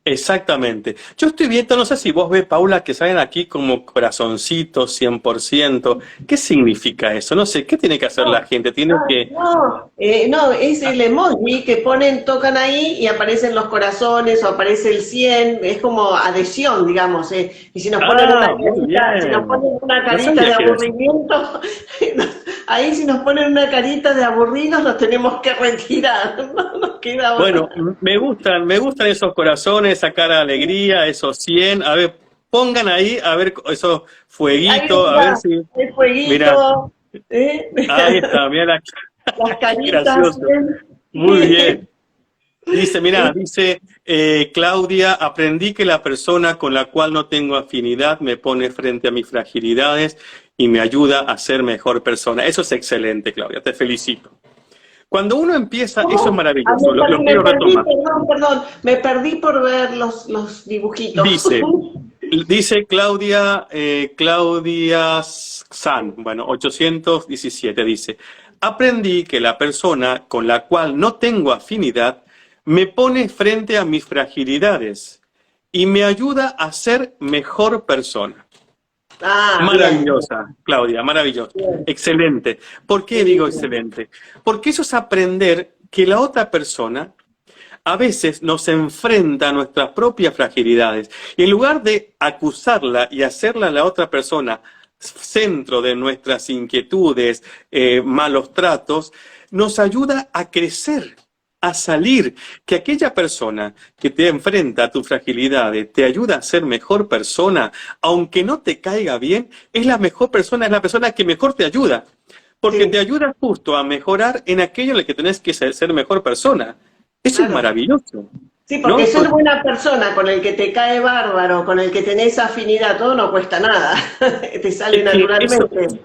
[SPEAKER 1] Exactamente. Yo estoy viendo, no sé si vos ves, Paula, que salen aquí como corazoncitos 100%. ¿Qué significa eso? No sé, ¿qué tiene que hacer la gente? Tiene que...
[SPEAKER 2] No, es el emoji que ponen, tocan ahí y aparecen los corazones o aparece el 100, es como adhesión, digamos, y si nos ponen
[SPEAKER 1] muy bien.
[SPEAKER 2] si nos ponen una
[SPEAKER 1] No
[SPEAKER 2] carita
[SPEAKER 1] sabía
[SPEAKER 2] de
[SPEAKER 1] que era eso.
[SPEAKER 2] aburrimiento, ahí si nos ponen una carita de aburridos nos tenemos que retirar, no nos queda otra.
[SPEAKER 1] Bueno, me gustan esos corazones, esa cara de alegría, esos 100. A ver, pongan ahí, a ver, esos fueguitos, a ver si...
[SPEAKER 2] El fueguito,
[SPEAKER 1] Mira,
[SPEAKER 2] ¿eh?
[SPEAKER 1] ahí está, mira
[SPEAKER 2] Las
[SPEAKER 1] qué
[SPEAKER 2] caritas.
[SPEAKER 1] gracioso. Muy bien. Dice, mira, dice Claudia, aprendí que la persona con la cual no tengo afinidad me pone frente a mis fragilidades y me ayuda a ser mejor persona. Eso es excelente, Claudia, te felicito. Cuando uno empieza, eso es maravilloso, lo quiero retomar.
[SPEAKER 2] Perdón, me perdí por ver los dibujitos.
[SPEAKER 1] Dice Claudia, Claudia San, bueno, 817, dice, aprendí que la persona con la cual no tengo afinidad me pone frente a mis fragilidades y me ayuda a ser mejor persona. Maravillosa, bien. Claudia, maravillosa. Bien. Excelente. ¿Por qué digo excelente? Porque eso es aprender que la otra persona a veces nos enfrenta a nuestras propias fragilidades. Y en lugar de acusarla y hacerla a la otra persona centro de nuestras inquietudes, malos tratos, nos ayuda a crecer, a salir, que aquella persona que te enfrenta a tus fragilidades te ayuda a ser mejor persona, aunque no te caiga bien, es la mejor persona, es la persona que mejor te ayuda, porque sí, te ayuda justo a mejorar en aquello en lo que tenés que ser mejor persona. Eso es maravilloso.
[SPEAKER 2] Sí, porque ¿no? Ser buena persona, con el que te cae bárbaro, con el que tenés afinidad, todo no cuesta nada, te sale naturalmente.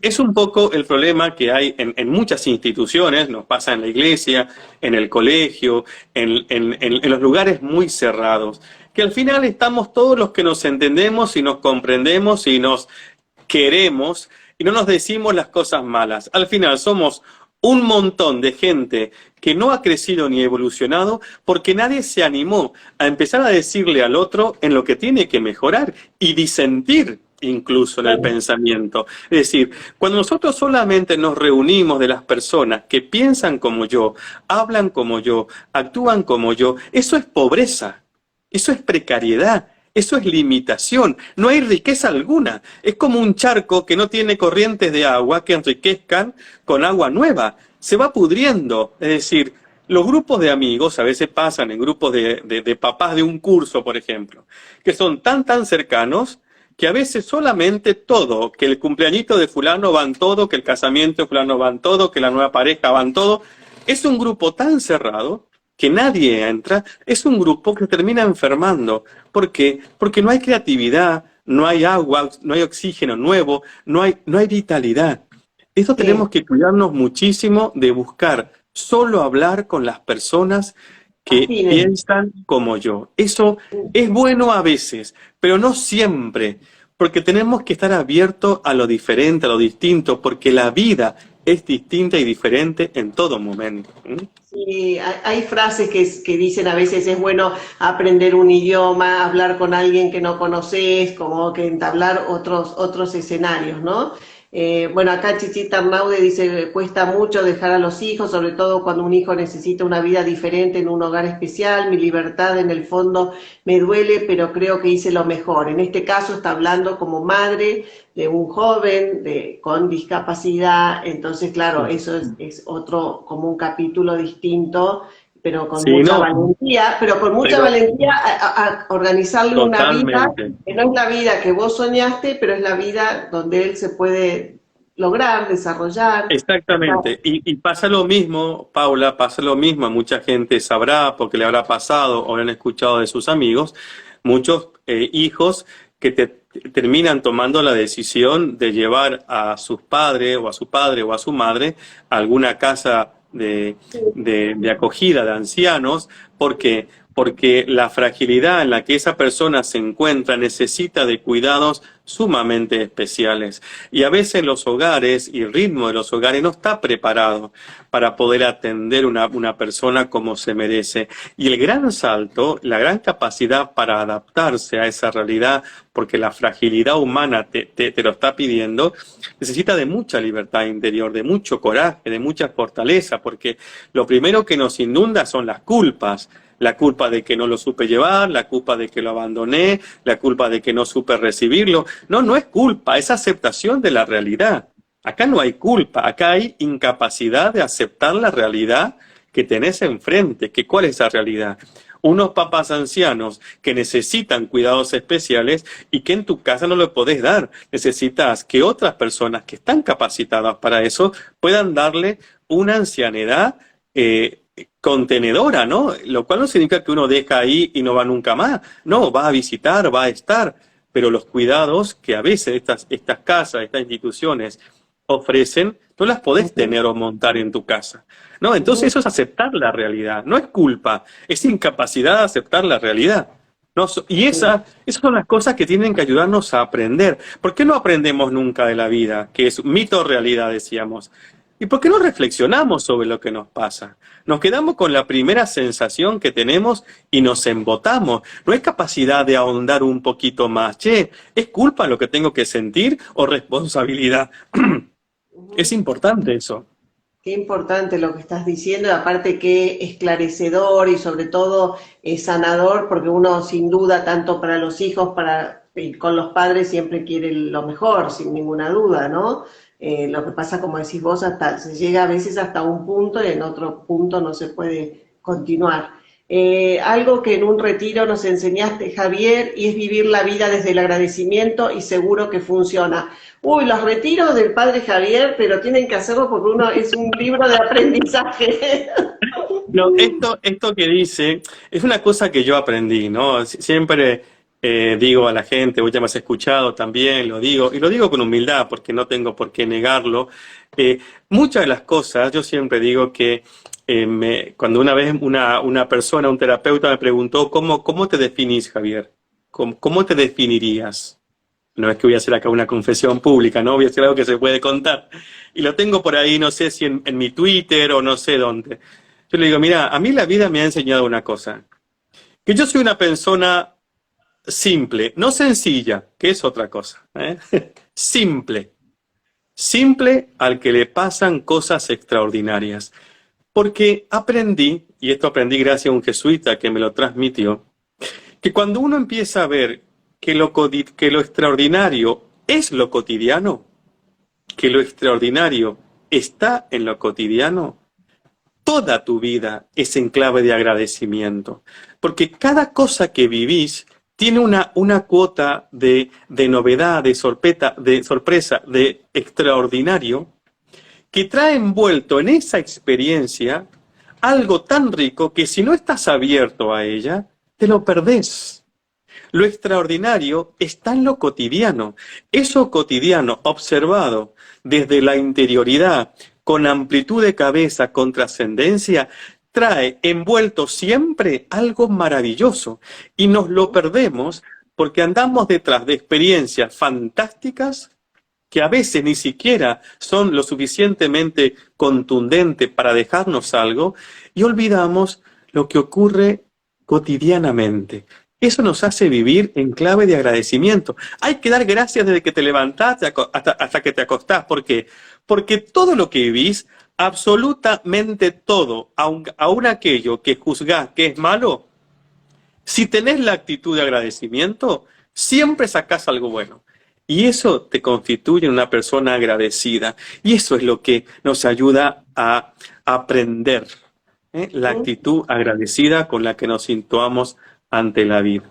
[SPEAKER 1] Es un poco el problema que hay en muchas instituciones, nos pasa en la iglesia, en el colegio, en los lugares muy cerrados, que al final estamos todos los que nos entendemos y nos comprendemos y nos queremos y no nos decimos las cosas malas. Al final somos un montón de gente que no ha crecido ni evolucionado porque nadie se animó a empezar a decirle al otro en lo que tiene que mejorar y disentir incluso en el pensamiento. Es decir, cuando nosotros solamente nos reunimos de las personas que piensan como yo, hablan como yo, actúan como yo, eso es pobreza, eso es precariedad, eso es limitación, no hay riqueza alguna. Es como un charco que no tiene corrientes de agua que enriquezcan con agua nueva, se va pudriendo. Es decir, los grupos de amigos a veces pasan en grupos de papás de un curso, por ejemplo, que son tan cercanos que a veces solamente todo, que el cumpleañito de fulano van todo, que el casamiento de fulano van todo, que la nueva pareja van todo, es un grupo tan cerrado que nadie entra, es un grupo que termina enfermando. ¿Por qué? Porque no hay creatividad, no hay agua, no hay oxígeno nuevo, no hay vitalidad. Esto tenemos que cuidarnos muchísimo de buscar solo hablar con las personas que piensan como yo. Eso es bueno a veces, pero no siempre, porque tenemos que estar abiertos a lo diferente, a lo distinto, porque la vida es distinta y diferente en todo momento.
[SPEAKER 2] Sí, hay frases que dicen a veces es bueno aprender un idioma, hablar con alguien que no conoces, como que entablar otros escenarios, ¿no? Bueno, acá Chichita Arnaude dice, cuesta mucho dejar a los hijos, sobre todo cuando un hijo necesita una vida diferente en un hogar especial. Mi libertad en el fondo me duele, pero creo que hice lo mejor. En este caso está hablando como madre de un joven con discapacidad, entonces claro, eso es otro, como un capítulo distinto, pero con mucha valentía, valentía a organizarle
[SPEAKER 1] totalmente.
[SPEAKER 2] una vida que no es la vida que vos soñaste, pero es la vida donde él se puede lograr, desarrollar.
[SPEAKER 1] Exactamente. Y pasa lo mismo, Paula, pasa lo mismo. Mucha gente sabrá, porque le habrá pasado o le han escuchado de sus amigos, muchos hijos que terminan tomando la decisión de llevar a sus padres o a su padre o a su madre a alguna casa de acogida de ancianos, porque porque la fragilidad en la que esa persona se encuentra necesita de cuidados sumamente especiales. Y a veces los hogares y el ritmo de los hogares no está preparado para poder atender una persona como se merece. Y el gran salto, la gran capacidad para adaptarse a esa realidad, porque la fragilidad humana te lo está pidiendo, necesita de mucha libertad interior, de mucho coraje, de mucha fortaleza, porque lo primero que nos inunda son las culpas. La culpa de que no lo supe llevar, la culpa de que lo abandoné, la culpa de que no supe recibirlo. No, no es culpa, es aceptación de la realidad. Acá no hay culpa, acá hay incapacidad de aceptar la realidad que tenés enfrente. ¿Cuál es esa realidad? Unos papás ancianos que necesitan cuidados especiales y que en tu casa no lo podés dar. Necesitas que otras personas que están capacitadas para eso puedan darle una ancianidad contenedora, ¿no? Lo cual no significa que uno deja ahí y no va nunca más. No, va a visitar, va a estar. Pero los cuidados que a veces estas casas, estas instituciones ofrecen, no las podés tener o montar en tu casa, ¿no? Entonces eso es aceptar la realidad. No es culpa, es incapacidad de aceptar la realidad, ¿no? Y esas son las cosas que tienen que ayudarnos a aprender. ¿Por qué no aprendemos nunca de la vida? Que es mito o realidad, decíamos. ¿Y por qué no reflexionamos sobre lo que nos pasa? Nos quedamos con la primera sensación que tenemos y nos embotamos. No hay capacidad de ahondar un poquito más. Che, ¿es culpa lo que tengo que sentir o responsabilidad? Es importante eso.
[SPEAKER 2] Qué importante lo que estás diciendo, y aparte qué esclarecedor y sobre todo sanador, porque uno sin duda, tanto para los hijos, y con los padres siempre quiere lo mejor, sin ninguna duda, ¿no? Lo que pasa, como decís vos, se llega a veces hasta un punto y en otro punto no se puede continuar. Algo que en un retiro nos enseñaste, Javier, y es vivir la vida desde el agradecimiento y seguro que funciona. Uy, los retiros del padre Javier, pero tienen que hacerlo porque uno es un libro de aprendizaje.
[SPEAKER 1] No, esto que dice es una cosa que yo aprendí, ¿no? Siempre digo a la gente, vos ya me has escuchado también, lo digo, y lo digo con humildad porque no tengo por qué negarlo. Muchas de las cosas, yo siempre digo que cuando una vez una persona, un terapeuta me preguntó, ¿cómo te definís, Javier? ¿Cómo te definirías? No es que voy a hacer acá una confesión pública, ¿no? Voy a hacer algo que se puede contar. Y lo tengo por ahí, no sé si en mi Twitter o no sé dónde. Yo le digo, mira, a mí la vida me ha enseñado una cosa. Que yo soy una persona simple, no sencilla, que es otra cosa. Simple. Simple al que le pasan cosas extraordinarias. Porque aprendí, y esto aprendí gracias a un jesuita que me lo transmitió, que cuando uno empieza a ver que lo extraordinario es lo cotidiano, que lo extraordinario está en lo cotidiano, toda tu vida es en clave de agradecimiento. Porque cada cosa que vivís tiene una cuota de novedad, de sorpresa, de extraordinario, que trae envuelto en esa experiencia algo tan rico que si no estás abierto a ella, te lo perdés. Lo extraordinario está en lo cotidiano. Eso cotidiano, observado desde la interioridad, con amplitud de cabeza, con trascendencia, trae envuelto siempre algo maravilloso. Y nos lo perdemos porque andamos detrás de experiencias fantásticas que a veces ni siquiera son lo suficientemente contundentes para dejarnos algo, y olvidamos lo que ocurre cotidianamente. Eso nos hace vivir en clave de agradecimiento. Hay que dar gracias desde que te levantás hasta que te acostás. ¿Por qué? Porque todo lo que vivís, absolutamente todo, aun aquello que juzgás que es malo, si tenés la actitud de agradecimiento, siempre sacás algo bueno. Y eso te constituye una persona agradecida. Y eso es lo que nos ayuda a aprender, la actitud agradecida con la que nos situamos ante la vida.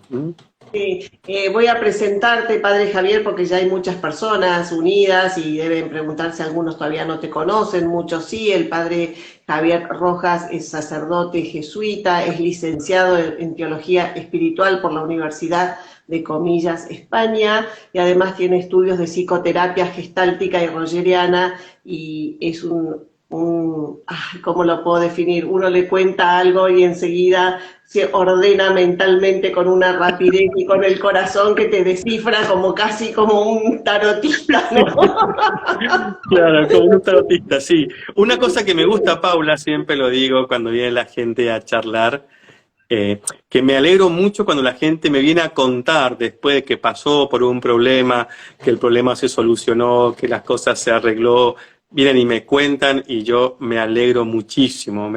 [SPEAKER 2] Sí, voy a presentarte, Padre Javier, porque ya hay muchas personas unidas y deben preguntarse, algunos todavía no te conocen, muchos sí. El Padre Javier Rojas es sacerdote jesuita, es licenciado en Teología Espiritual por la Universidad de Comillas, España, y además tiene estudios de psicoterapia gestáltica y rogeriana, y es ¿cómo lo puedo definir? Uno le cuenta algo y enseguida se ordena mentalmente con una rapidez y con el corazón que te descifra como casi como un tarotista, ¿no?
[SPEAKER 1] Claro, como un tarotista, sí. Una cosa que me gusta, Paula, siempre lo digo cuando viene la gente a charlar, que me alegro mucho cuando la gente me viene a contar después de que pasó por un problema, que el problema se solucionó, que las cosas se arregló, vienen y me cuentan y yo me alegro muchísimo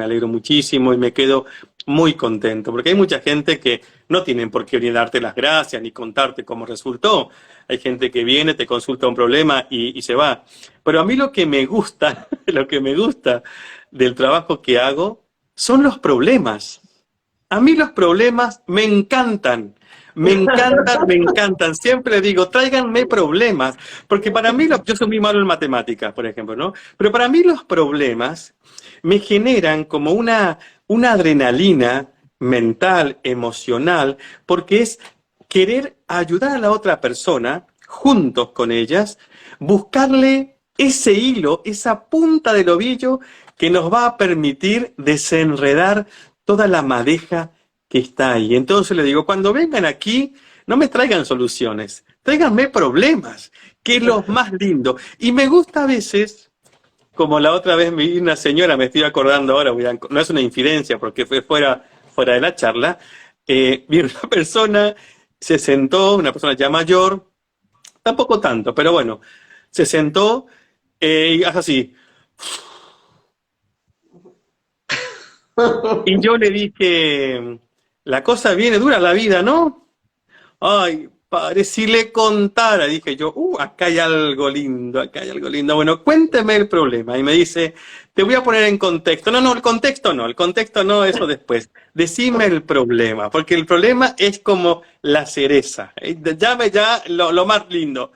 [SPEAKER 1] y me quedo muy contento, porque hay mucha gente que no tienen por qué venir a darte las gracias ni contarte cómo resultó. Hay gente que viene, te consulta un problema y se va. Pero a mí lo que me gusta, lo que me gusta del trabajo que hago son los problemas. A mí los problemas me encantan, me encantan, me encantan. Siempre digo, tráiganme problemas, porque para mí, yo soy muy malo en matemáticas, por ejemplo, ¿no? Pero para mí los problemas me generan como una adrenalina mental, emocional, porque es querer ayudar a la otra persona, juntos con ellas, buscarle ese hilo, esa punta del ovillo que nos va a permitir desenredar toda la madeja que está ahí. Entonces le digo, cuando vengan aquí, no me traigan soluciones, tráiganme problemas, que es lo más lindo. Y me gusta a veces, como la otra vez me vi una señora, me estoy acordando ahora, no es una infidencia porque fue fuera de la charla, vi una persona, se sentó, una persona ya mayor, tampoco tanto, pero bueno, se sentó y hace así. Y yo le dije, la cosa viene dura la vida, ¿no? Ay, padre, si le contara, dije yo, acá hay algo lindo, acá hay algo lindo. Bueno, cuénteme el problema. Y me dice, te voy a poner en contexto. No, el contexto no, eso después. Decime el problema, porque el problema es como la cereza. Ya lo más lindo.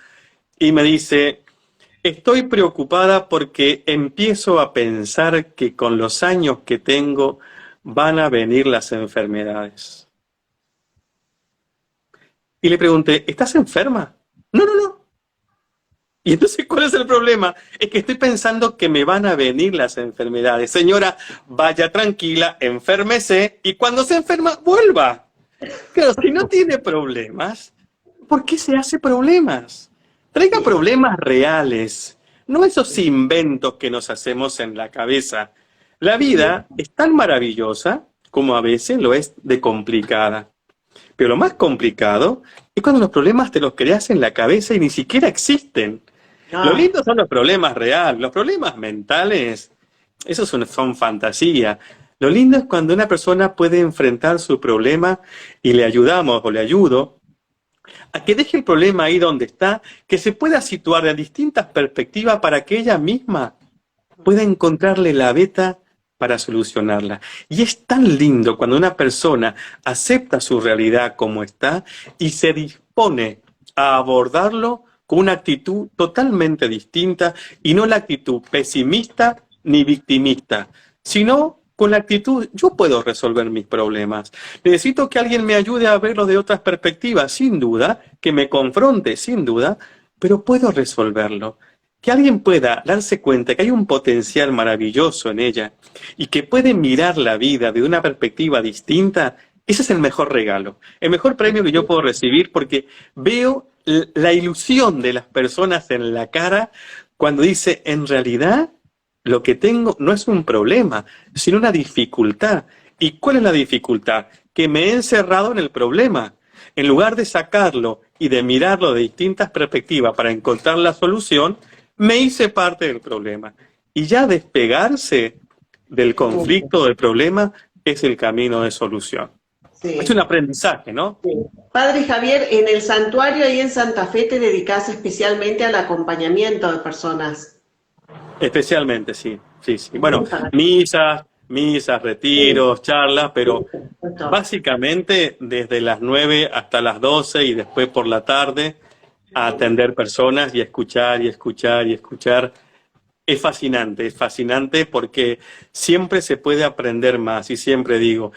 [SPEAKER 1] Y me dice, estoy preocupada porque empiezo a pensar que con los años que tengo van a venir las enfermedades. Y le pregunté, ¿estás enferma? No. Y entonces, ¿cuál es el problema? Es que estoy pensando que me van a venir las enfermedades. Señora, vaya tranquila, enférmese y cuando se enferma, vuelva. Claro, si no tiene problemas, ¿por qué se hace problemas? Traiga problemas reales, no esos inventos que nos hacemos en la cabeza. La vida es tan maravillosa como a veces lo es de complicada. Pero lo más complicado es cuando los problemas te los creas en la cabeza y ni siquiera existen. Lo lindo son los problemas reales, los problemas mentales, esos son fantasía. Lo lindo es cuando una persona puede enfrentar su problema y le ayudamos o le ayudo a que deje el problema ahí donde está, que se pueda situar de distintas perspectivas para que ella misma pueda encontrarle la veta para solucionarla. Y es tan lindo cuando una persona acepta su realidad como está y se dispone a abordarlo con una actitud totalmente distinta y no la actitud pesimista ni victimista, sino con la actitud, yo puedo resolver mis problemas. Necesito que alguien me ayude a verlos de otras perspectivas, sin duda, que me confronte, sin duda, pero puedo resolverlo. Que alguien pueda darse cuenta que hay un potencial maravilloso en ella y que puede mirar la vida de una perspectiva distinta, ese es el mejor regalo, el mejor premio que yo puedo recibir porque veo la ilusión de las personas en la cara cuando dice, en realidad, lo que tengo no es un problema, sino una dificultad. ¿Y cuál es la dificultad? Que me he encerrado en el problema. En lugar de sacarlo y de mirarlo de distintas perspectivas para encontrar la solución, me hice parte del problema. Y ya despegarse del conflicto, del problema, es el camino de solución. Sí. Es un aprendizaje, ¿no?
[SPEAKER 2] Sí. Padre Javier, en el santuario ahí en Santa Fe te dedicas especialmente al acompañamiento de personas.
[SPEAKER 1] Especialmente, sí. Bueno, misas, misas,
[SPEAKER 2] Sí,
[SPEAKER 1] retiros, charlas,
[SPEAKER 2] sí,
[SPEAKER 1] pero
[SPEAKER 2] por supuesto.
[SPEAKER 1] básicamente desde las 9 hasta las 12 y después por la tarde a atender personas y a escuchar y escuchar y escuchar. Es fascinante porque siempre se puede aprender más y siempre digo,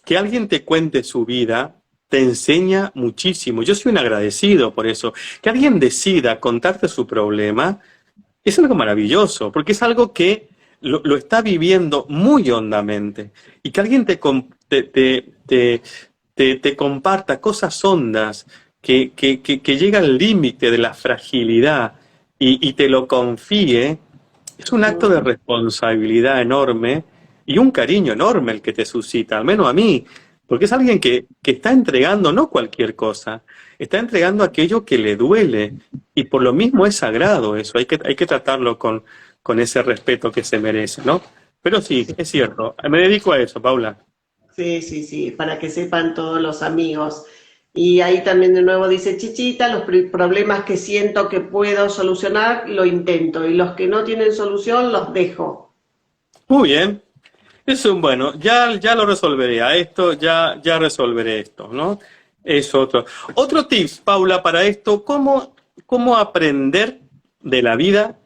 [SPEAKER 1] que alguien te cuente su vida te enseña muchísimo. Yo soy un agradecido por eso. Que alguien decida contarte su problema es algo maravilloso, porque es algo que lo está viviendo muy hondamente. Y que alguien te comparta cosas hondas, que llega al límite de la fragilidad y te lo confíe, es un acto de responsabilidad enorme y un cariño enorme el que te suscita, al menos a mí, porque es alguien que está entregando no cualquier cosa, está entregando aquello que le duele y por lo mismo es sagrado eso, hay que tratarlo con ese respeto que se merece, ¿no? Pero sí, es cierto, me dedico a eso, Paula.
[SPEAKER 2] Sí, sí, sí, para que sepan todos los amigos. Y ahí también de nuevo dice Chichita, los problemas que siento que puedo solucionar, lo intento. Y los que no tienen solución, los dejo.
[SPEAKER 1] Muy bien, es un bueno, ya lo resolveré, a esto ya resolveré esto, ¿no? Es otro. Otro tips, Paula, para esto, cómo aprender de la vida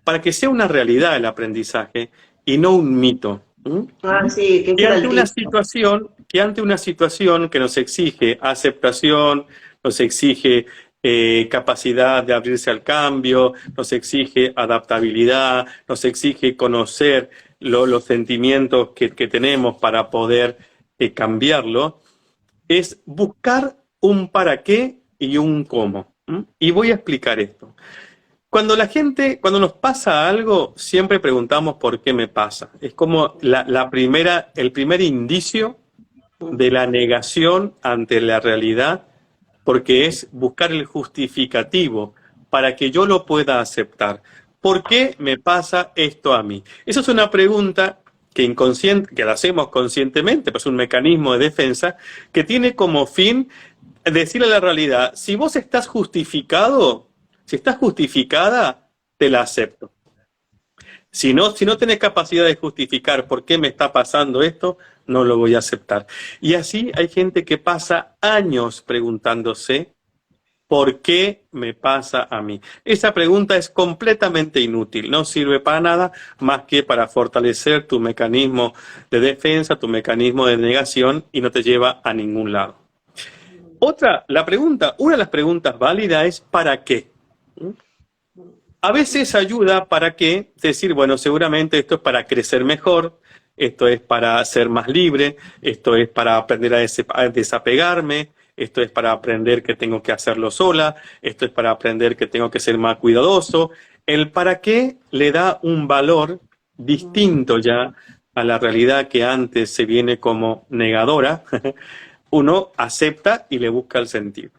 [SPEAKER 1] para que sea una realidad el aprendizaje y no un mito. ¿Mm?
[SPEAKER 2] Ah, sí, que ese
[SPEAKER 1] Que
[SPEAKER 2] era
[SPEAKER 1] ante
[SPEAKER 2] el
[SPEAKER 1] una
[SPEAKER 2] título.
[SPEAKER 1] situación, que ante una situación que nos exige aceptación, nos exige capacidad de abrirse al cambio, nos exige adaptabilidad, nos exige conocer los sentimientos que tenemos para poder cambiarlo, es buscar un para qué y un cómo. ¿Mm? Y voy a explicar esto. Cuando nos pasa algo, siempre preguntamos por qué me pasa. Es como el primer indicio de la negación ante la realidad, porque es buscar el justificativo para que yo lo pueda aceptar. ¿Por qué me pasa esto a mí? Esa es una pregunta que la hacemos conscientemente, pues es un mecanismo de defensa que tiene como fin decirle a la realidad, si vos estás justificado, si estás justificada, te la acepto. Si no tenés capacidad de justificar por qué me está pasando esto, no lo voy a aceptar. Y así hay gente que pasa años preguntándose ¿por qué me pasa a mí? Esa pregunta es completamente inútil, no sirve para nada más que para fortalecer tu mecanismo de defensa, tu mecanismo de negación y no te lleva a ningún lado. Una de las preguntas válidas es ¿para qué? A veces ayuda para qué decir, bueno, seguramente esto es para crecer mejor, esto es para ser más libre, esto es para aprender a desapegarme, esto es para aprender que tengo que hacerlo sola, esto es para aprender que tengo que ser más cuidadoso. El para qué le da un valor distinto ya a la realidad que antes se viene como negadora. Uno acepta y le busca el sentido.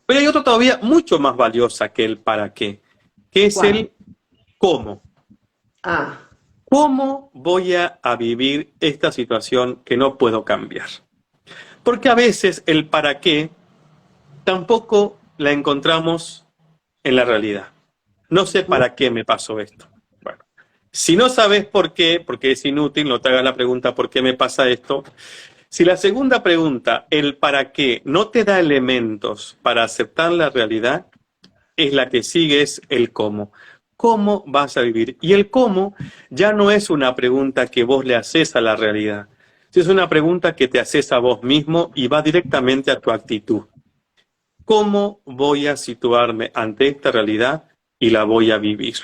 [SPEAKER 1] Pero hay otra todavía mucho más valiosa que el para qué, que es
[SPEAKER 2] ¿Cuál?
[SPEAKER 1] el cómo.
[SPEAKER 2] Ah,
[SPEAKER 1] ¿Cómo voy a vivir esta situación que no puedo cambiar? Porque a veces el para qué tampoco la encontramos en la realidad. No sé para qué me pasó esto. Bueno, si no sabes por qué, porque es inútil, no te hagas la pregunta ¿por qué me pasa esto? Si la segunda pregunta, el para qué, no te da elementos para aceptar la realidad, es la que sigue, es el cómo. ¿Cómo vas a vivir? Y el cómo ya no es una pregunta que vos le haces a la realidad. Es una pregunta que te haces a vos mismo y va directamente a tu actitud. ¿Cómo voy a situarme ante esta realidad y la voy a vivir?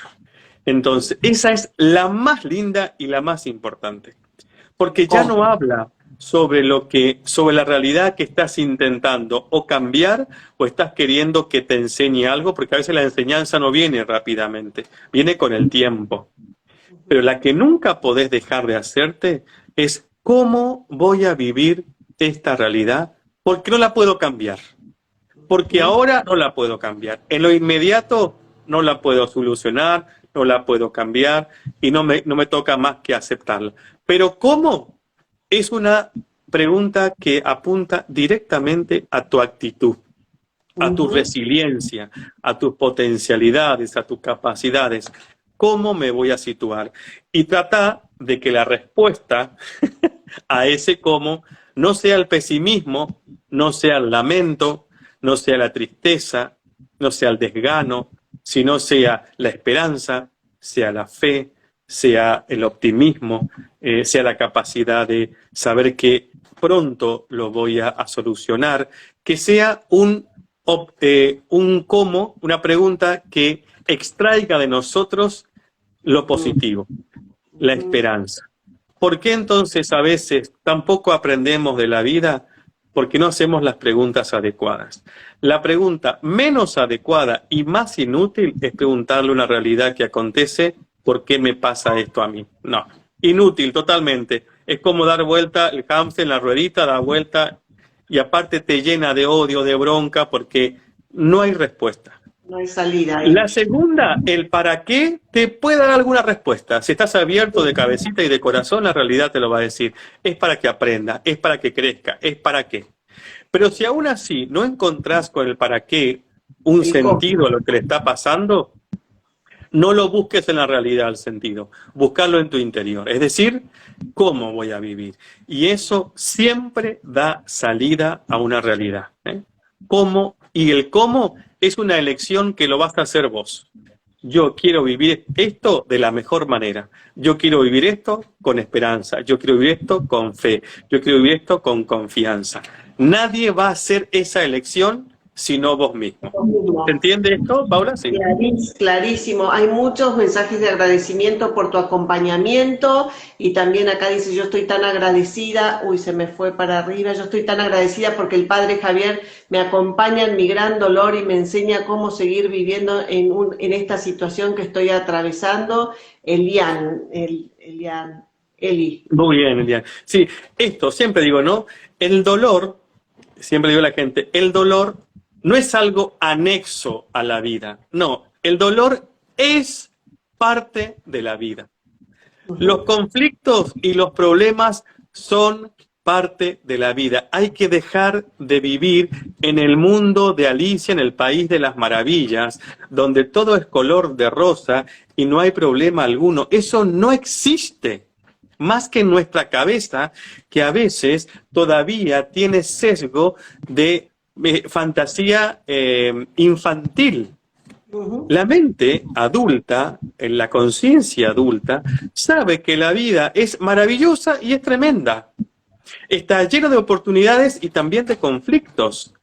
[SPEAKER 1] Entonces, esa es la más linda y la más importante. Porque ya no
[SPEAKER 2] ¿cómo?
[SPEAKER 1] habla sobre la realidad que estás intentando o cambiar o estás queriendo que te enseñe algo, porque a veces la enseñanza no viene rápidamente, viene con el tiempo. Pero la que nunca podés dejar de hacerte es cómo voy a vivir esta realidad, porque no la puedo cambiar. Porque ahora no la puedo cambiar. En lo inmediato no la puedo solucionar, no la puedo cambiar y no me toca más que aceptarla. Pero ¿cómo? Es una pregunta que apunta directamente a tu actitud, a tu
[SPEAKER 2] Ujú.
[SPEAKER 1] resiliencia, a tus potencialidades, a tus capacidades. ¿Cómo me voy a situar? Y trata de que la respuesta a ese cómo no sea el pesimismo, no sea el lamento, no sea la tristeza, no sea el desgano, sino sea la esperanza, sea la fe, sea el optimismo, sea la capacidad de saber que pronto lo voy a solucionar, que sea un cómo, una pregunta que extraiga de nosotros lo positivo, la esperanza. ¿Por qué entonces a veces tampoco aprendemos de la vida? Porque no hacemos las preguntas adecuadas. La pregunta menos adecuada y más inútil es preguntarle una realidad que acontece, ¿por qué me pasa esto a mí? No, inútil totalmente. Es como dar vuelta el hámster en la ruedita, da vuelta y aparte te llena de odio, de bronca, porque no hay respuesta.
[SPEAKER 2] No hay salida ahí.
[SPEAKER 1] La segunda, el para qué, te puede dar alguna respuesta. Si estás abierto de cabecita y de corazón, la realidad te lo va a decir. Es para que aprenda, es para que crezca, es para qué. Pero si aún así no encontrás con el para qué un sentido a lo que le está pasando, no lo busques en la realidad el sentido, buscarlo en tu interior. Es decir, ¿cómo voy a vivir? Y eso siempre da salida a una realidad. ¿Cómo? Y el cómo es una elección que lo vas a hacer vos. Yo quiero vivir esto de la mejor manera. Yo quiero vivir esto con esperanza. Yo quiero vivir esto con fe. Yo quiero vivir esto con confianza. Nadie va a hacer esa elección sino vos mismo. ¿Se entiende esto, Paula? Sí.
[SPEAKER 2] Clarísimo. Hay muchos mensajes de agradecimiento por tu acompañamiento y también acá dice, yo estoy tan agradecida, uy, se me fue para arriba, yo estoy tan agradecida porque el Padre Javier me acompaña en mi gran dolor y me enseña cómo seguir viviendo en esta situación que estoy atravesando. Eli.
[SPEAKER 1] Muy bien, Elian. Sí, esto siempre digo, ¿no? El dolor, siempre digo a la gente, el dolor no es algo anexo a la vida. No, el dolor es parte de la vida. Los conflictos y los problemas son parte de la vida. Hay que dejar de vivir en el mundo de Alicia, en el país de las maravillas, donde todo es color de rosa y no hay problema alguno. Eso no existe. Más que en nuestra cabeza, que a veces todavía tiene sesgo de fantasía infantil. La mente adulta, en la conciencia adulta, sabe que la vida es maravillosa y es tremenda. Está lleno de oportunidades y también de conflictos.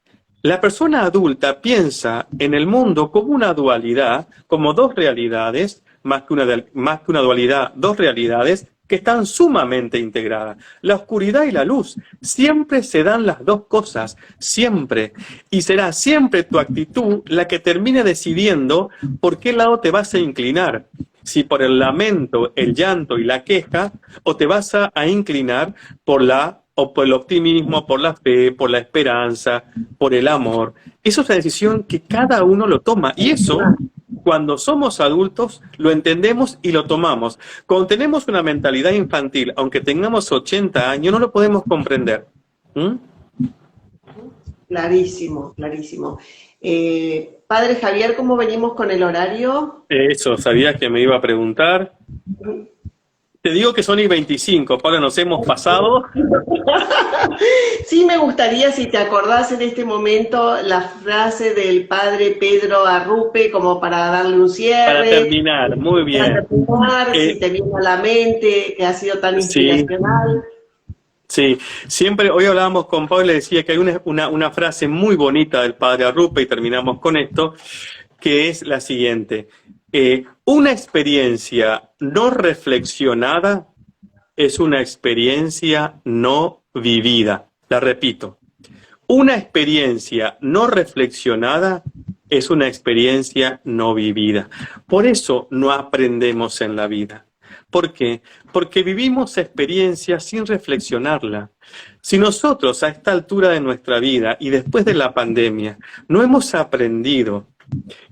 [SPEAKER 1] La persona adulta piensa en el mundo como una dualidad, como dos realidades, más que una dualidad, dos realidades que están sumamente integradas. La oscuridad y la luz, siempre se dan las dos cosas, siempre. Y será siempre tu actitud la que termine decidiendo por qué lado te vas a inclinar. Si por el lamento, el llanto y la queja, o te vas a inclinar por el optimismo, por la fe, por la esperanza, por el amor. Eso es una decisión que cada uno lo toma. Y eso, cuando somos adultos, lo entendemos y lo tomamos. Cuando tenemos una mentalidad infantil, aunque tengamos 80 años, no lo podemos comprender.
[SPEAKER 2] Clarísimo, clarísimo. Padre Javier, ¿cómo venimos con el horario?
[SPEAKER 1] Eso, sabías que me iba a preguntar. Te digo que son y 25, Paula, nos hemos pasado.
[SPEAKER 2] Sí, me gustaría, si te acordás en este momento, la frase del Padre Pedro Arrupe, como para darle un cierre.
[SPEAKER 1] Para terminar, muy bien.
[SPEAKER 2] Para terminar, si te viene a la mente, que ha sido tan inspiracional.
[SPEAKER 1] Sí, siempre, hoy hablábamos con Pablo y le decía que hay una frase muy bonita del Padre Arrupe, y terminamos con esto, que es la siguiente. Una experiencia no reflexionada es una experiencia no vivida. La repito. Una experiencia no reflexionada es una experiencia no vivida. Por eso no aprendemos en la vida. ¿Por qué? Porque vivimos experiencias sin reflexionarla. Si nosotros a esta altura de nuestra vida y después de la pandemia no hemos aprendido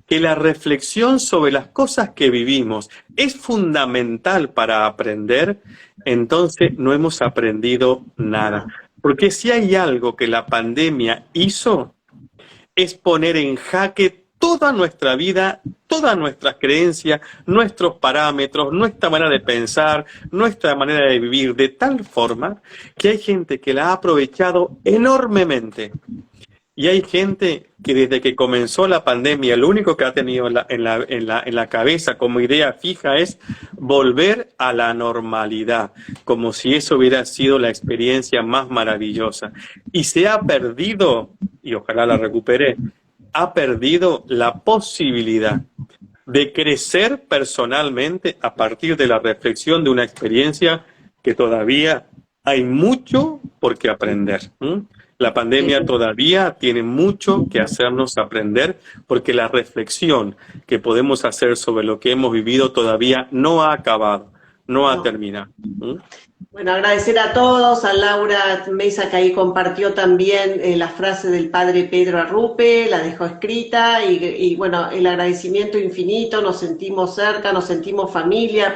[SPEAKER 1] que la reflexión sobre las cosas que vivimos es fundamental para aprender, entonces no hemos aprendido nada. Porque si hay algo que la pandemia hizo, es poner en jaque toda nuestra vida, todas nuestras creencias, nuestros parámetros, nuestra manera de pensar, nuestra manera de vivir, de tal forma que hay gente que la ha aprovechado enormemente. Y hay gente que desde que comenzó la pandemia, lo único que ha tenido en la cabeza como idea fija es volver a la normalidad, como si eso hubiera sido la experiencia más maravillosa. Y se ha perdido, y ojalá la recupere, ha perdido la posibilidad de crecer personalmente a partir de la reflexión de una experiencia que todavía hay mucho por qué aprender. La pandemia todavía tiene mucho que hacernos aprender porque la reflexión que podemos hacer sobre lo que hemos vivido todavía no ha acabado, no ha terminado.
[SPEAKER 2] Bueno, agradecer a todos, a Laura Mesa que ahí compartió también la frase del padre Pedro Arrupe, la dejó escrita y bueno, el agradecimiento infinito, nos sentimos cerca, nos sentimos familia,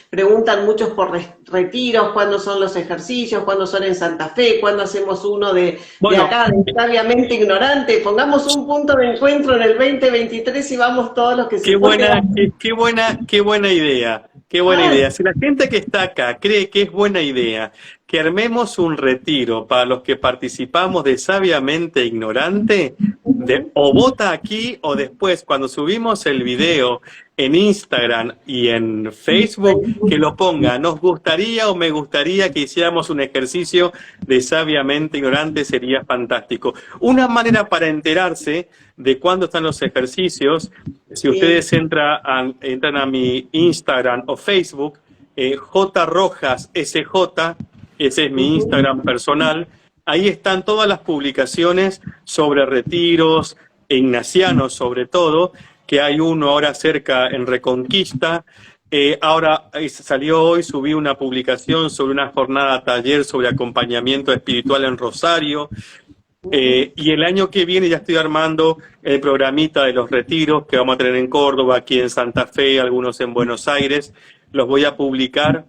[SPEAKER 2] preguntan muchos por retiros, cuándo son los ejercicios, cuándo son en Santa Fe, cuándo hacemos uno de acá, de Sabiamente Ignorante, pongamos un punto de encuentro en el 2023 y vamos todos los que se puedan.
[SPEAKER 1] Qué buena idea. Qué buena idea. Si la gente que está acá cree que es buena idea que armemos un retiro para los que participamos de Sabiamente Ignorante, o vota aquí o después, cuando subimos el video en Instagram y en Facebook, que lo ponga. Nos gustaría o me gustaría que hiciéramos un ejercicio de Sabiamente Ignorante, sería fantástico. Una manera para enterarse de cuándo están los ejercicios, si ustedes entran a mi Instagram o Facebook, JRojasSJ, ese es mi Instagram personal, ahí están todas las publicaciones sobre retiros, ignacianos sobre todo, que hay uno ahora cerca en Reconquista. Ahora salió hoy, subí una publicación sobre una jornada taller sobre acompañamiento espiritual en Rosario. Y el año que viene ya estoy armando el programita de los retiros que vamos a tener en Córdoba, aquí en Santa Fe, algunos en Buenos Aires. Los voy a publicar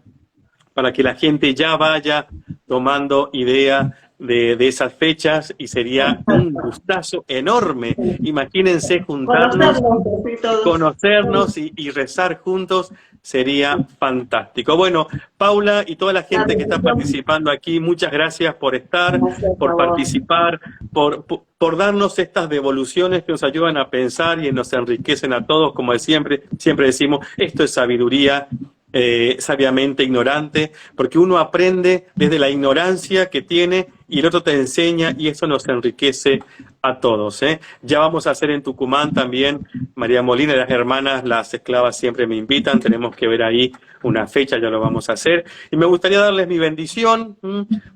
[SPEAKER 1] para que la gente ya vaya tomando idea de esas fechas y sería un gustazo enorme. Imagínense juntarnos, conocernos y rezar juntos, sería fantástico. Bueno, Paula y toda la gente que está participando aquí, muchas gracias por estar, por participar, por darnos estas devoluciones que nos ayudan a pensar y nos enriquecen a todos, como siempre decimos, esto es sabiduría. Sabiamente ignorante, porque uno aprende desde la ignorancia que tiene y el otro te enseña y eso nos enriquece a todos. Ya vamos a hacer en Tucumán también, María Molina y las hermanas, las esclavas siempre me invitan, tenemos que ver ahí una fecha, ya lo vamos a hacer. Y me gustaría darles mi bendición,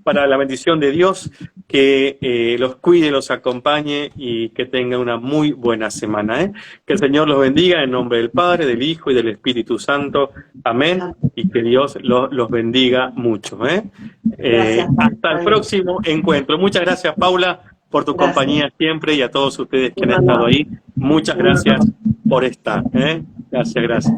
[SPEAKER 1] para la bendición de Dios, que los cuide, los acompañe y que tengan una muy buena semana. Que el Señor los bendiga en nombre del Padre, del Hijo y del Espíritu Santo. Amén. Y que Dios los bendiga mucho. Hasta el próximo encuentro. Muchas gracias, Paula, por tu compañía siempre y a todos ustedes que han estado ahí. Muchas gracias por estar. Gracias.